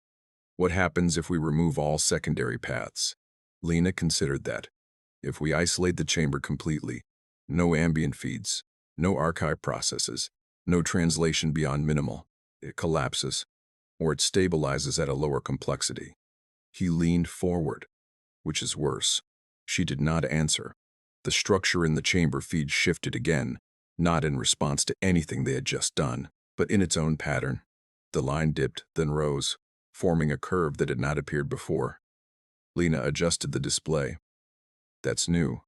"What happens if we remove all secondary paths?" Lena considered that. "If we isolate the chamber completely, No ambient feeds, no archive processes, no translation beyond minimal. It collapses, or it stabilizes at a lower complexity. He leaned forward, which is worse. She did not answer. The structure in the chamber feed shifted again, not in response to anything they had just done, but in its own pattern. The line dipped, then rose, forming a curve that had not appeared before. Lena adjusted the display. That's new.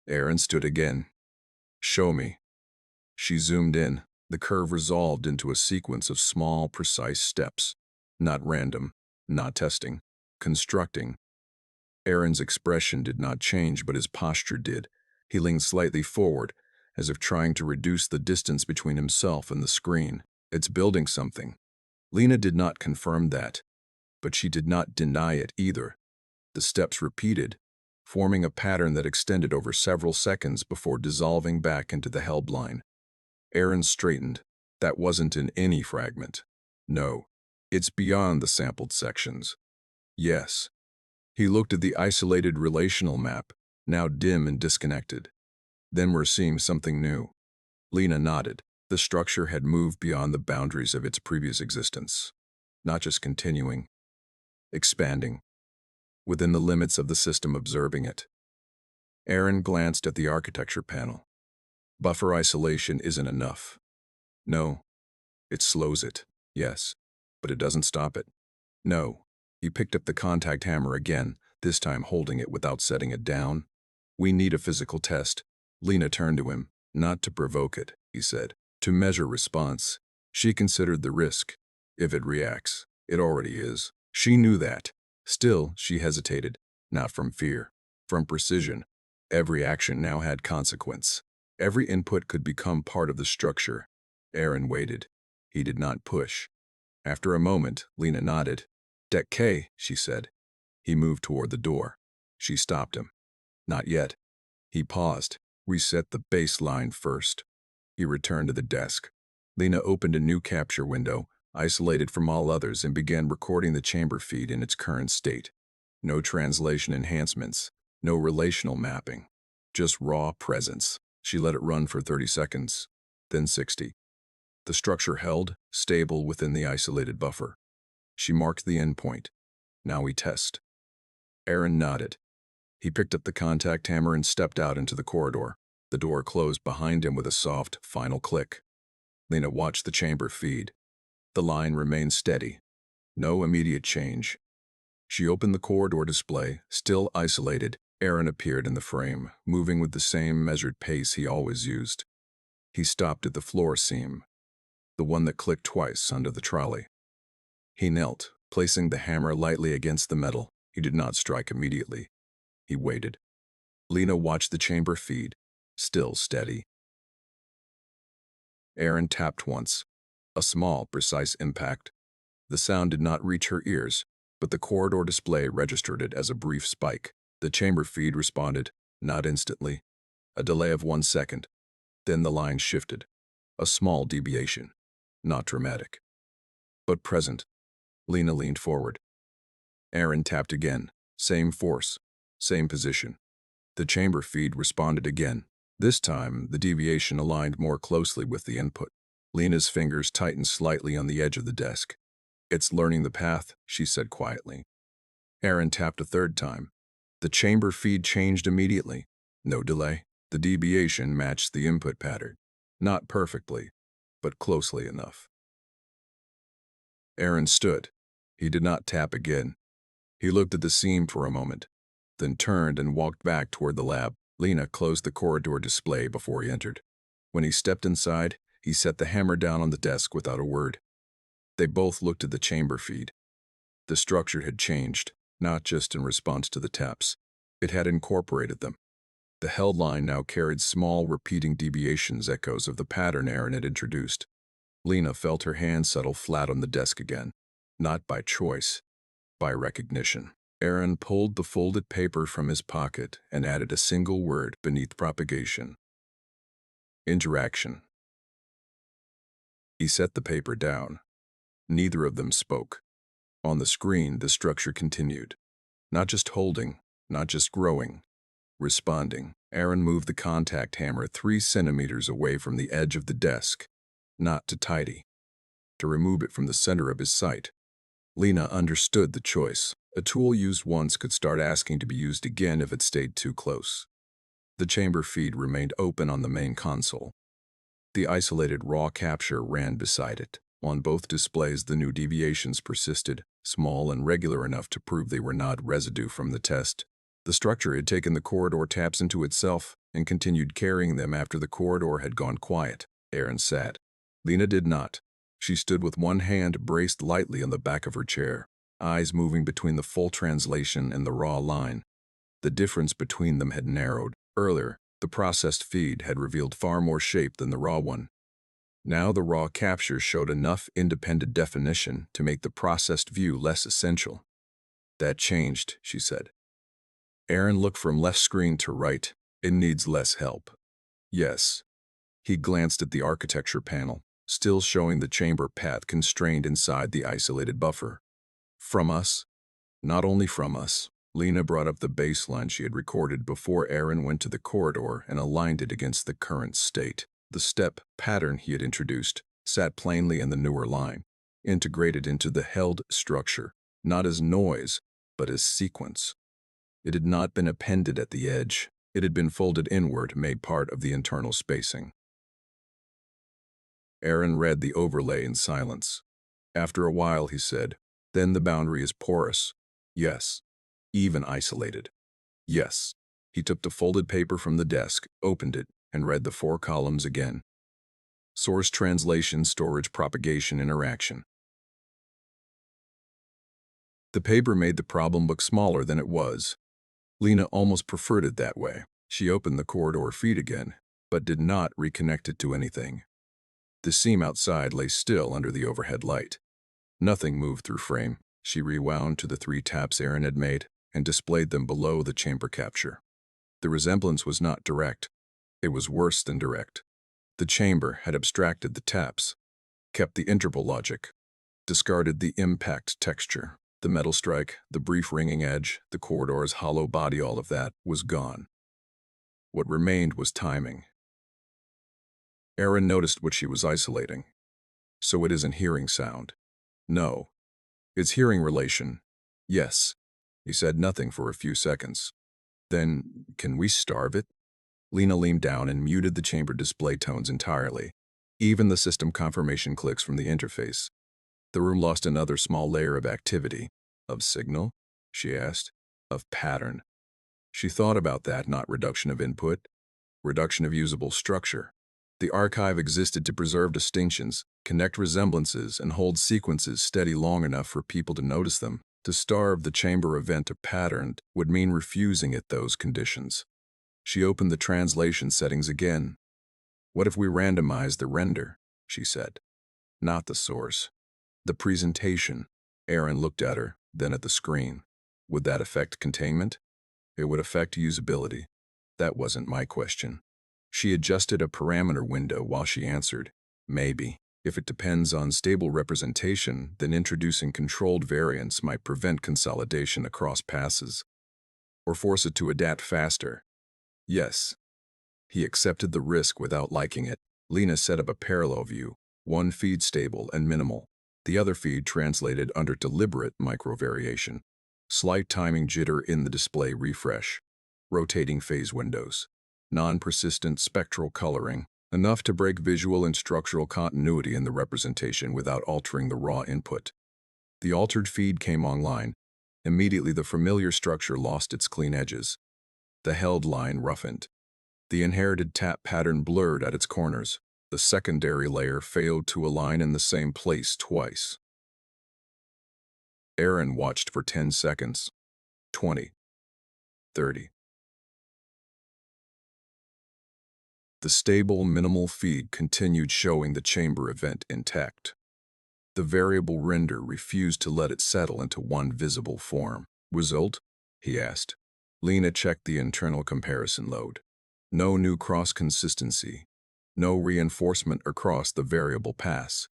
Aaron stood again. Show me. She zoomed in. The curve resolved into a sequence of small, precise steps. Not random, not testing, constructing. Aaron's expression did not change, but his posture did. He leaned slightly forward, as if trying to reduce the distance between himself and the screen. It's building something. Lena did not confirm that, but she did not deny it either. The steps repeated, forming a pattern that extended over several seconds before dissolving back into the held line. Aaron straightened. That wasn't in any fragment. No, it's beyond the sampled sections. Yes. He looked at the isolated relational map, now dim and disconnected. Then we're seeing something new. Lena nodded. The structure had moved beyond the boundaries of its previous existence. Not just continuing, expanding, within the limits of the system observing it. Aaron glanced at the architecture panel. Buffer isolation isn't enough. No, it slows it, yes, but it doesn't stop it. No. He picked up the contact hammer again, this time holding it without setting it down. We need a physical test. Lena turned to him. Not to provoke it, he said. To measure response. She considered the risk. If it reacts, it already is. She knew that. Still, she hesitated. Not from fear. From precision. Every action now had consequence. Every input could become part of the structure. Aaron waited. He did not push. After a moment, Lena nodded. Deck K, she said. He moved toward the door. She stopped him. Not yet. He paused. Reset the baseline first. He returned to the desk. Lena opened a new capture window, isolated from all others, and began recording the chamber feed in its current state. No translation enhancements. No relational mapping. Just raw presence. She let it run for 30 seconds, then 60. The structure held, stable within the isolated buffer. She marked the endpoint. Now we test. Aaron nodded. He picked up the contact hammer and stepped out into the corridor. The door closed behind him with a soft, final click. Lena watched the chamber feed. The line remained steady. No immediate change. She opened the corridor display, still isolated. Aaron appeared in the frame, moving with the same measured pace he always used. He stopped at the floor seam, the one that clicked twice under the trolley. He knelt, placing the hammer lightly against the metal. He did not strike immediately. He waited. Lena watched the chamber feed, still steady. Aaron tapped once. A small, precise impact. The sound did not reach her ears, but the corridor display registered it as a brief spike. The chamber feed responded, not instantly. A delay of 1 second. Then the line shifted. A small deviation. Not dramatic, but present. Lena leaned forward. Aaron tapped again. Same force. Same position. The chamber feed responded again. This time, the deviation aligned more closely with the input. Lena's fingers tightened slightly on the edge of the desk. It's learning the path, she said quietly. Aaron tapped a third time. The chamber feed changed immediately. No delay. The deviation matched the input pattern. Not perfectly, but closely enough. Aaron stood. He did not tap again. He looked at the seam for a moment, then turned and walked back toward the lab. Lena closed the corridor display before he entered. When he stepped inside, he set the hammer down on the desk without a word. They both looked at the chamber feed. The structure had changed, not just in response to the taps. It had incorporated them. The held line now carried small, repeating deviations, echoes of the pattern Aaron had introduced. Lena felt her hand settle flat on the desk again. Not by choice, by recognition. Aaron pulled the folded paper from his pocket and added a single word beneath propagation. Interaction. He set the paper down. Neither of them spoke. On the screen, the structure continued. Not just holding, not just growing, responding. Aaron moved the contact hammer 3 centimeters away from the edge of the desk. Not to tidy. To remove it from the center of his sight. Lena understood the choice. A tool used once could start asking to be used again if it stayed too close. The chamber feed remained open on the main console. The isolated raw capture ran beside it. On both displays, the new deviations persisted, small and regular enough to prove they were not residue from the test. The structure had taken the corridor taps into itself and continued carrying them after the corridor had gone quiet. Aaron sat. Lena did not. She stood with one hand braced lightly on the back of her chair, eyes moving between the full translation and the raw line. The difference between them had narrowed. Earlier, the processed feed had revealed far more shape than the raw one. Now the raw capture showed enough independent definition to make the processed view less essential. That changed, she said. Aaron looked from left screen to right. It needs less help. Yes. He glanced at the architecture panel, still showing the chamber path constrained inside the isolated buffer. From us? Not only from us. Lena brought up the baseline she had recorded before Aaron went to the corridor and aligned it against the current state. The step pattern he had introduced sat plainly in the newer line, integrated into the held structure, not as noise, but as sequence. It had not been appended at the edge. It had been folded inward, made part of the internal spacing. Aaron read the overlay in silence. After a while, he said, "Then the boundary is porous. Yes. Even isolated. Yes." He took the folded paper from the desk, opened it, and read the 4 columns again. Source translation, storage, propagation, interaction. The paper made the problem look smaller than it was. Lena almost preferred it that way. She opened the corridor feed again, but did not reconnect it to anything. The seam outside lay still under the overhead light. Nothing moved through frame. She rewound to the 3 taps Aaron had made and displayed them below the chamber capture. The resemblance was not direct. It was worse than direct. The chamber had abstracted the taps, kept the interval logic, discarded the impact texture. The metal strike, the brief ringing edge, the corridor's hollow body, all of that was gone. What remained was timing. Aaron noticed what she was isolating. So it isn't hearing sound. No. It's hearing relation. Yes. He said nothing for a few seconds. Then, can we starve it? Lena leaned down and muted the chamber display tones entirely, even the system confirmation clicks from the interface. The room lost another small layer of activity. Of signal? She asked. Of pattern. She thought about that, not reduction of input, reduction of usable structure. The archive existed to preserve distinctions, connect resemblances, and hold sequences steady long enough for people to notice them. To starve the chamber event to pattern would mean refusing it those conditions. She opened the translation settings again. What if we randomize the render? She said. Not the source. The presentation. Aaron looked at her, then at the screen. Would that affect containment? It would affect usability. That wasn't my question. She adjusted a parameter window while she answered. Maybe. If it depends on stable representation, then introducing controlled variants might prevent consolidation across passes, or force it to adapt faster. Yes. He accepted the risk without liking it. Lena set up a parallel view, one feed stable and minimal, the other feed translated under deliberate microvariation. Slight timing jitter in the display refresh, rotating phase windows, non-persistent spectral coloring, enough to break visual and structural continuity in the representation without altering the raw input. The altered feed came online. Immediately the familiar structure lost its clean edges. The held line roughened. The inherited tap pattern blurred at its corners. The secondary layer failed to align in the same place twice. Aaron watched for 10 seconds. 20. 30. The stable, minimal feed continued showing the chamber event intact. The variable render refused to let it settle into one visible form. Result? He asked. Lena checked the internal comparison load. No new cross-consistency. No reinforcement across the variable pass.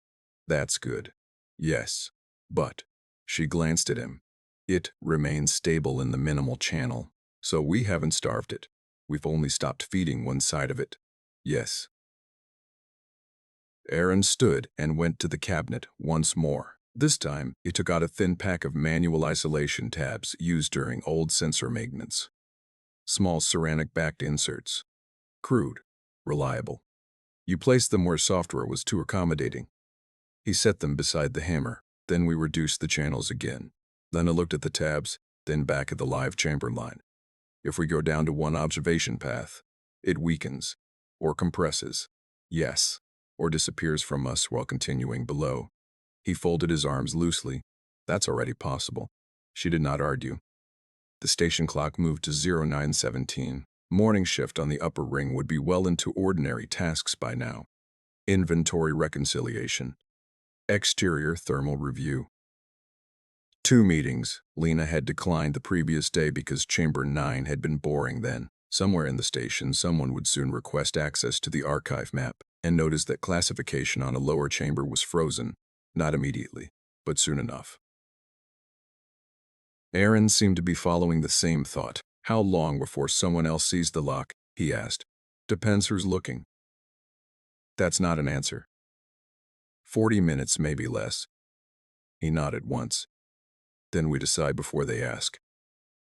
That's good. Yes. But, she glanced at him. It remains stable in the minimal channel, so we haven't starved it. We've only stopped feeding one side of it. Yes. Aaron stood and went to the cabinet once more. This time, he took out a thin pack of manual isolation tabs used during old sensor maintenance. Small ceramic-backed inserts. Crude. Reliable. You placed them where software was too accommodating. He set them beside the hammer. Then we reduced the channels again. Then I looked at the tabs, then back at the live chamber line. If we go down to one observation path, it weakens, or compresses. Yes. Or disappears from us while continuing below. He folded his arms loosely. That's already possible. She did not argue. The station clock moved to 0917. Morning shift on the upper ring would be well into ordinary tasks by now. Inventory reconciliation. Exterior thermal review. 2 meetings. Lena had declined the previous day because Chamber 9 had been boring then. Somewhere in the station, someone would soon request access to the archive map and notice that classification on a lower chamber was frozen, not immediately, but soon enough. Aaron seemed to be following the same thought. How long before someone else sees the lock? He asked. Depends who's looking. That's not an answer. 40 minutes, maybe less. He nodded once. Then we decide before they ask.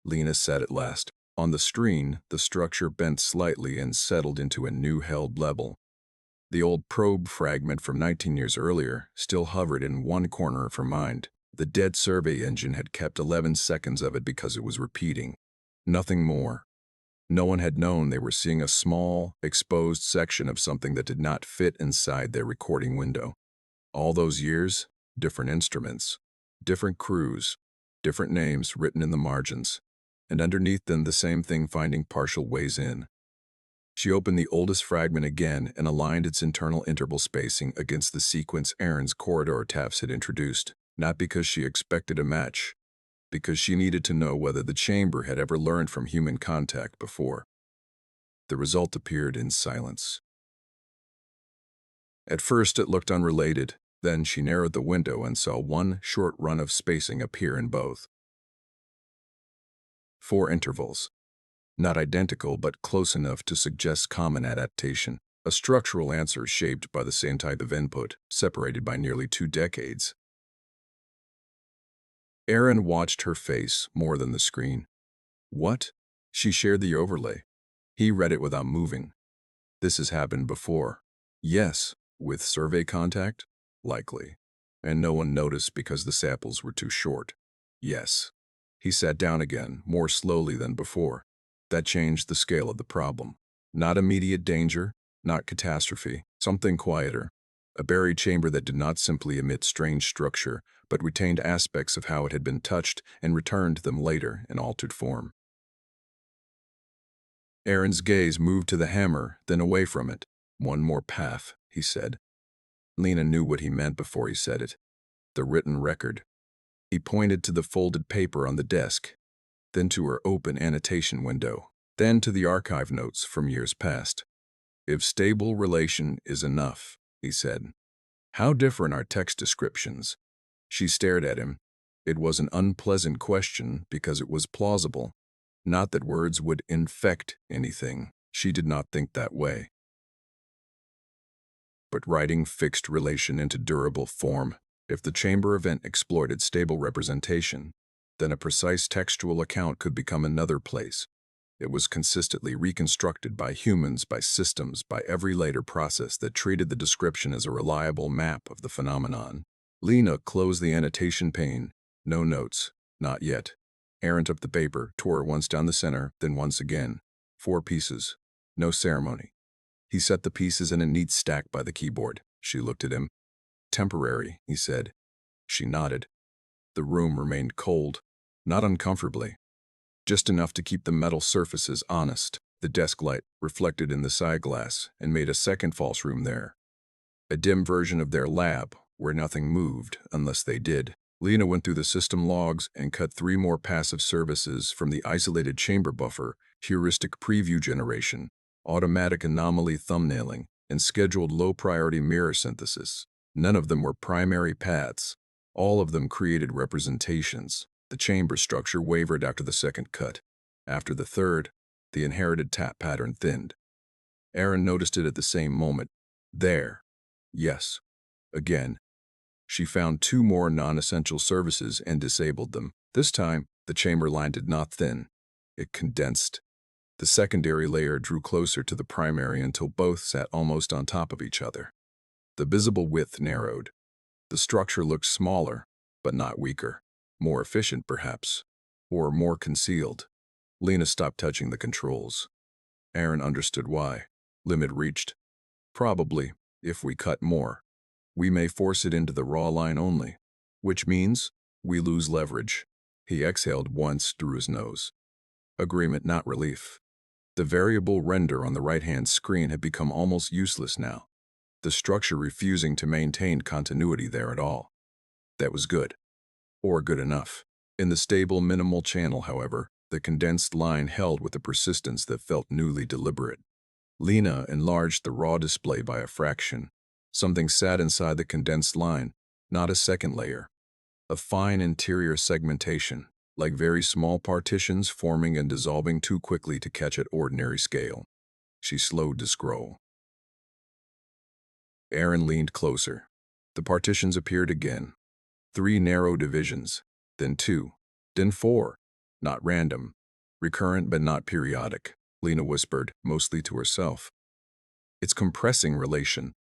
Lena said at last. On the screen, the structure bent slightly and settled into a new held level. The old probe fragment from 19 years earlier still hovered in one corner of her mind. The dead survey engine had kept 11 seconds of it because it was repeating. Nothing more. No one had known they were seeing a small, exposed section of something that did not fit inside their recording window. All those years, different instruments, different crews, different names written in the margins, and underneath them the same thing finding partial ways in. She opened the oldest fragment again and aligned its internal interval spacing against the sequence Aaron's corridor taps had introduced, not because she expected a match, because she needed to know whether the chamber had ever learned from human contact before. The result appeared in silence. At first it looked unrelated, then she narrowed the window and saw one short run of spacing appear in both. 4 intervals. Not identical, but close enough to suggest common adaptation. A structural answer shaped by the same type of input, separated by nearly 2 decades. Aaron watched her face more than the screen. What? She shared the overlay. He read it without moving. This has happened before. Yes. With survey contact? Likely. And no one noticed because the samples were too short. Yes. He sat down again, more slowly than before. That changed the scale of the problem. Not immediate danger, not catastrophe, something quieter. A buried chamber that did not simply emit strange structure, but retained aspects of how it had been touched and returned to them later in altered form. Aaron's gaze moved to the hammer, then away from it. One more path, he said. Lena knew what he meant before he said it. The written record. He pointed to the folded paper on the desk, then to her open annotation window, then to the archive notes from years past. If stable relation is enough, he said. How different are text descriptions? She stared at him. It was an unpleasant question because it was plausible. Not that words would infect anything. She did not think that way. But writing fixed relation into durable form, if the chamber event exploited stable representation, then a precise textual account could become another place. It was consistently reconstructed by humans, by systems, by every later process that treated the description as a reliable map of the phenomenon. Lena closed the annotation pane. No notes. Not yet. Aaron took the paper, tore it once down the center, then once again. 4 pieces. No ceremony. He set the pieces in a neat stack by the keyboard. She looked at him. Temporary, he said. She nodded. The room remained cold, not uncomfortably. Just enough to keep the metal surfaces honest. The desk light reflected in the side glass and made a second false room there. A dim version of their lab, where nothing moved unless they did. Lena went through the system logs and cut 3 more passive services from the isolated chamber buffer, heuristic preview generation, automatic anomaly thumbnailing, and scheduled low-priority mirror synthesis. None of them were primary paths. All of them created representations. The chamber structure wavered after the second cut. After the third, The inherited tap pattern thinned. Aaron noticed it at the same moment. There. Yes. Again. She found 2 more non-essential services and disabled them. This time, the chamber line did not thin. It condensed. The secondary layer drew closer to the primary until both sat almost on top of each other. The visible width narrowed. The structure looked smaller, but not weaker. More efficient, perhaps. Or more concealed. Lena stopped touching the controls. Aaron understood why. Limit reached. Probably, if we cut more, we may force it into the raw line only, which means we lose leverage. He exhaled once through his nose. Agreement, not relief. The variable render on the right-hand screen had become almost useless now, the structure refusing to maintain continuity there at all. That was good. Or good enough. In the stable minimal channel, however, the condensed line held with a persistence that felt newly deliberate. Lena enlarged the raw display by a fraction. Something sat inside the condensed line, not a second layer. A fine interior segmentation, like very small partitions forming and dissolving too quickly to catch at ordinary scale. She slowed to scroll. Aaron leaned closer. The partitions appeared again. 3 narrow divisions, then 2, then 4. Not random. Recurrent but not periodic, Lena whispered, mostly to herself. It's compressing relation.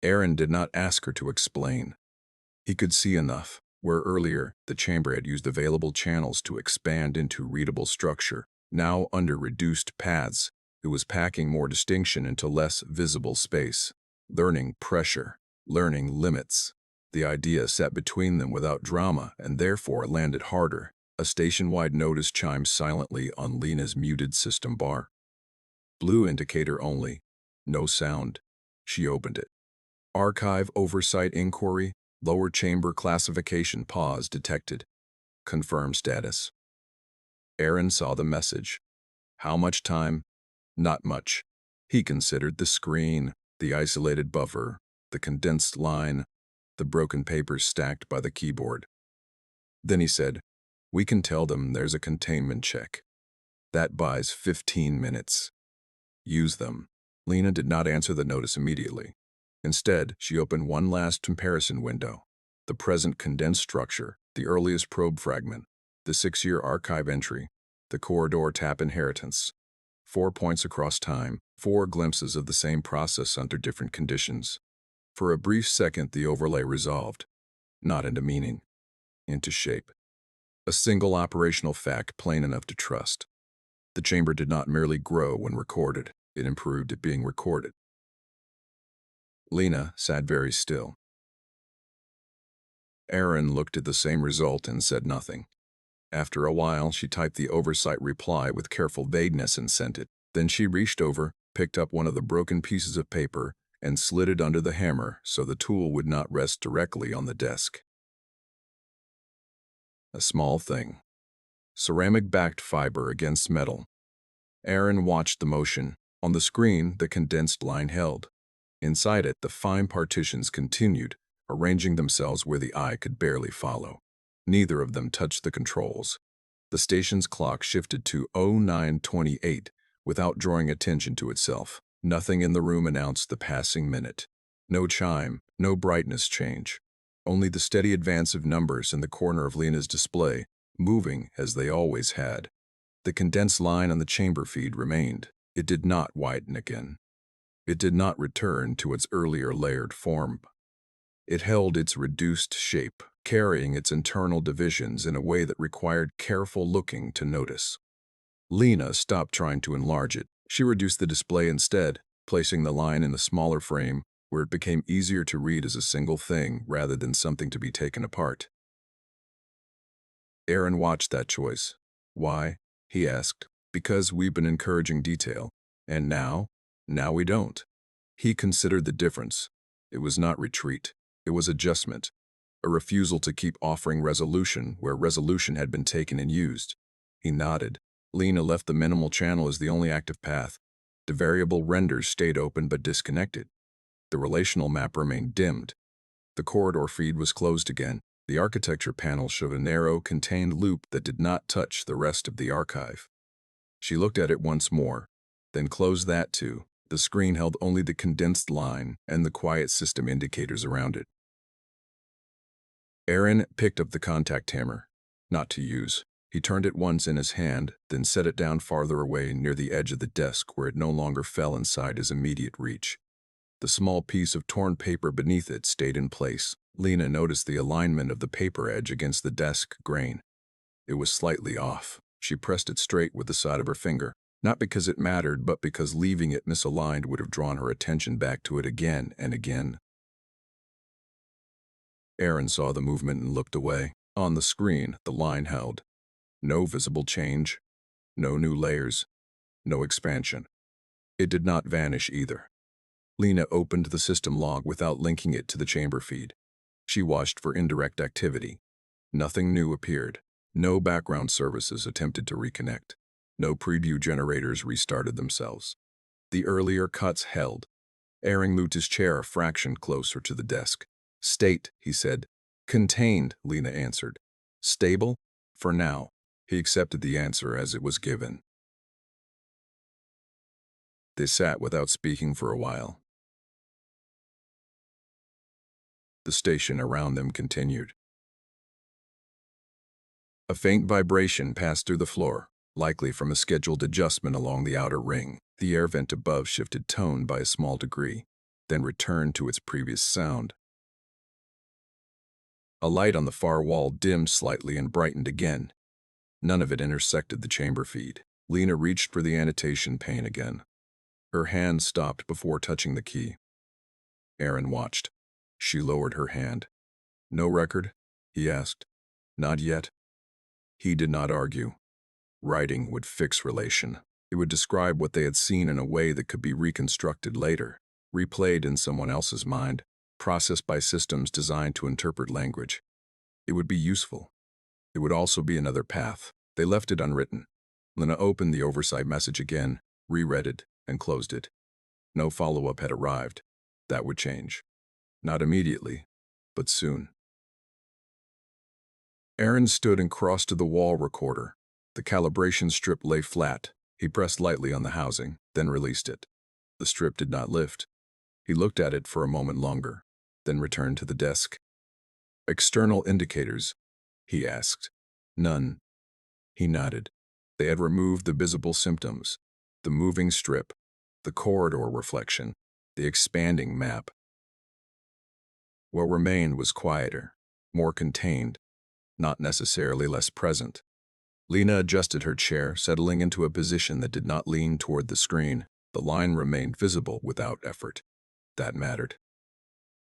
Aaron did not ask her to explain. He could see enough, where earlier the chamber had used available channels to expand into readable structure. Now, under reduced paths, it was packing more distinction into less visible space. Learning pressure, learning limits. The idea sat between them without drama and therefore landed harder. A station-wide notice chimed silently on Lena's muted system bar. Blue indicator only. No sound. She opened it. Archive Oversight Inquiry, Lower Chamber Classification Pause detected. Confirm status. Aaron saw the message. How much time? Not much. He considered the screen, the isolated buffer, the condensed line, the broken papers stacked by the keyboard. Then he said, we can tell them there's a containment check. That buys 15 minutes. Use them. Lena did not answer the notice immediately. Instead, she opened one last comparison window. The present condensed structure, the earliest probe fragment, the 6-year archive entry, the corridor tap inheritance. 4 points across time, 4 glimpses of the same process under different conditions. For a brief second, the overlay resolved, not into meaning, into shape. A single operational fact plain enough to trust. The chamber did not merely grow when recorded, it improved at being recorded. Lena sat very still. Aaron looked at the same result and said nothing. After a while, she typed the oversight reply with careful vagueness and sent it. Then she reached over, picked up one of the broken pieces of paper, and slid it under the hammer so the tool would not rest directly on the desk. A small thing. Ceramic-backed fiber against metal. Aaron watched the motion. On the screen, the condensed line held. Inside it, the fine partitions continued, arranging themselves where the eye could barely follow. Neither of them touched the controls. The station's clock shifted to 0928 without drawing attention to itself. Nothing in the room announced the passing minute. No chime, no brightness change. Only the steady advance of numbers in the corner of Lena's display, moving as they always had. The condensed line on the chamber feed remained. It did not widen again. It did not return to its earlier layered form. It held its reduced shape, carrying its internal divisions in a way that required careful looking to notice. Lena stopped trying to enlarge it. She reduced the display instead, placing the line in a smaller frame where it became easier to read as a single thing rather than something to be taken apart. Aaron watched that choice. Why? He asked. Because we've been encouraging detail. And now we don't. He considered the difference. It was not retreat. It was adjustment. A refusal to keep offering resolution where resolution had been taken and used. He nodded. Lena left the minimal channel as the only active path. The variable renders stayed open but disconnected. The relational map remained dimmed. The corridor feed was closed again. The architecture panel showed a narrow, contained loop that did not touch the rest of the archive. She looked at it once more, then closed that too. The screen held only the condensed line and the quiet system indicators around it. Aaron picked up the contact hammer, not to use. He turned it once in his hand, then set it down farther away near the edge of the desk where it no longer fell inside his immediate reach. The small piece of torn paper beneath it stayed in place. Lena noticed the alignment of the paper edge against the desk grain. It was slightly off. She pressed it straight with the side of her finger, not because it mattered, but because leaving it misaligned would have drawn her attention back to it again and again. Aaron saw the movement and looked away. On the screen, the line held. No visible change, no new layers, no expansion. It did not vanish either. Lena opened the system log without linking it to the chamber feed. She watched for indirect activity. Nothing new appeared. No background services attempted to reconnect. No preview generators restarted themselves. The earlier cuts held. Aaron moved his chair a fraction closer to the desk. State, he said. Contained, Lena answered. Stable? For now. He accepted the answer as it was given. They sat without speaking for a while. The station around them continued. A faint vibration passed through the floor, likely from a scheduled adjustment along the outer ring. The air vent above shifted tone by a small degree, then returned to its previous sound. A light on the far wall dimmed slightly and brightened again. None of it intersected the chamber feed. Lena reached for the annotation pane again. Her hand stopped before touching the key. Aaron watched. She lowered her hand. No record? He asked. Not yet. He did not argue. Writing would fix relation. It would describe what they had seen in a way that could be reconstructed later, replayed in someone else's mind, processed by systems designed to interpret language. It would be useful. It would also be another path. They left it unwritten. Lena opened the oversight message again, reread it, and closed it. No follow-up had arrived. That would change. Not immediately, but soon. Aaron stood and crossed to the wall recorder. The calibration strip lay flat. He pressed lightly on the housing, then released it. The strip did not lift. He looked at it for a moment longer, then returned to the desk. External indicators, he asked. None. He nodded. They had removed the visible symptoms, the moving strip, the corridor reflection, the expanding map. What remained was quieter, more contained, not necessarily less present. Lena adjusted her chair, settling into a position that did not lean toward the screen. The line remained visible without effort. That mattered.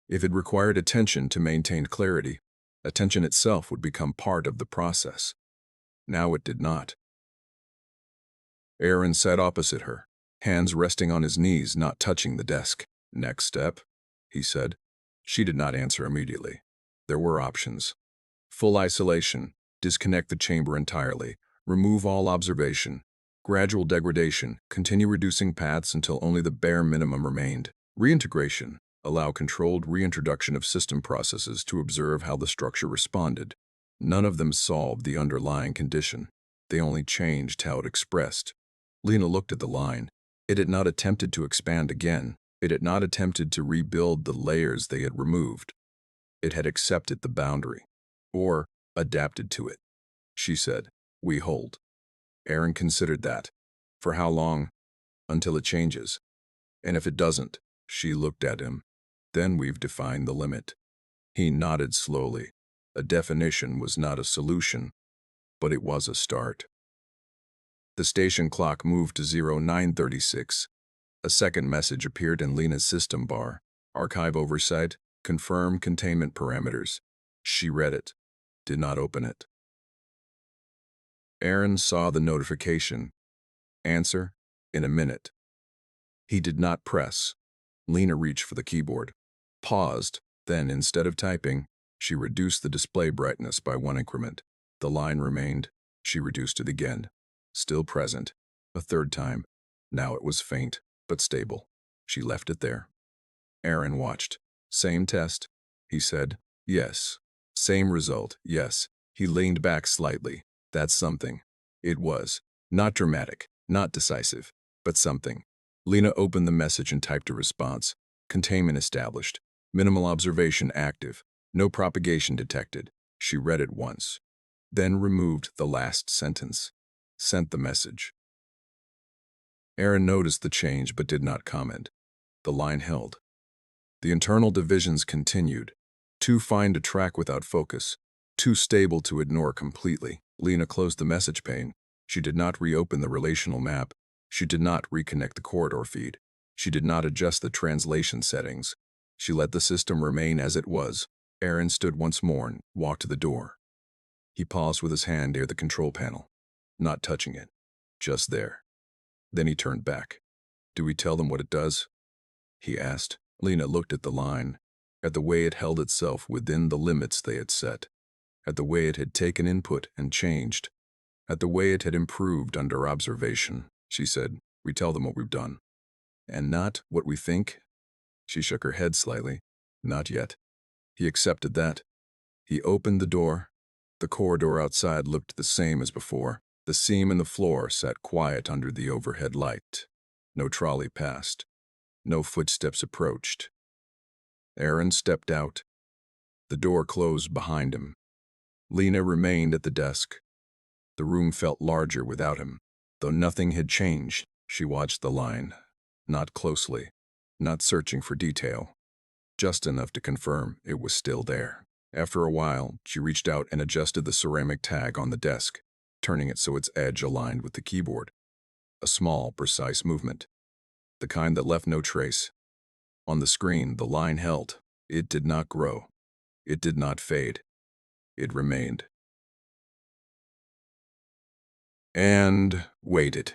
If it required attention to maintain clarity, attention itself would become part of the process. Now it did not. Aaron sat opposite her, hands resting on his knees, not touching the desk. Next step, he said. She did not answer immediately. There were options. Full isolation, disconnect the chamber entirely, remove all observation, gradual degradation, continue reducing paths until only the bare minimum remained. Reintegration, allow controlled reintroduction of system processes to observe how the structure responded. None of them solved the underlying condition. They only changed how it expressed. Lena looked at the line. It had not attempted to expand again. It had not attempted to rebuild the layers they had removed. It had accepted the boundary, or adapted to it. She said, "We hold." Aaron considered that. For how long? Until it changes. And if it doesn't, she looked at him. Then we've defined the limit. He nodded slowly. A definition was not a solution, but it was a start. The station clock moved to 0936. A second message appeared in Lena's system bar. Archive oversight, confirm containment parameters. She read it, did not open it. Aaron saw the notification. Answer, in a minute. He did not press. Lena reached for the keyboard, paused, then instead of typing, she reduced the display brightness by 1 increment. The line remained. She reduced it again. Still present. A third time. Now it was faint, but stable. She left it there. Aaron watched. Same test, he said. Yes. Same result, yes. He leaned back slightly. That's something. It was. Not dramatic, Not decisive, but something. Lena opened the message and typed a response. Containment established. Minimal observation active. No propagation detected. She read it once. Then removed the last sentence. Sent the message. Aaron noticed the change but did not comment. The line held. The internal divisions continued. Too fine to track without focus. Too stable to ignore completely. Lena closed the message pane. She did not reopen the relational map. She did not reconnect the corridor feed. She did not adjust the translation settings. She let the system remain as it was. Aaron stood once more and walked to the door. He paused with his hand near the control panel, not touching it, just there. Then he turned back. Do we tell them what it does? He asked. Lena looked at the line, at the way it held itself within the limits they had set, at the way it had taken input and changed, at the way it had improved under observation. She said, we tell them what we've done. And not what we think? She shook her head slightly. Not yet. He accepted that. He opened the door. The corridor outside looked the same as before. The seam in the floor sat quiet under the overhead light. No trolley passed. No footsteps approached. Aaron stepped out. The door closed behind him. Lena remained at the desk. The room felt larger without him. Though nothing had changed, she watched the line. Not closely, not searching for detail. Just enough to confirm it was still there. After a while, she reached out and adjusted the ceramic tag on the desk, turning it so its edge aligned with the keyboard. A small, precise movement. The kind that left no trace. On the screen, the line held. It did not grow. It did not fade. It remained. And waited.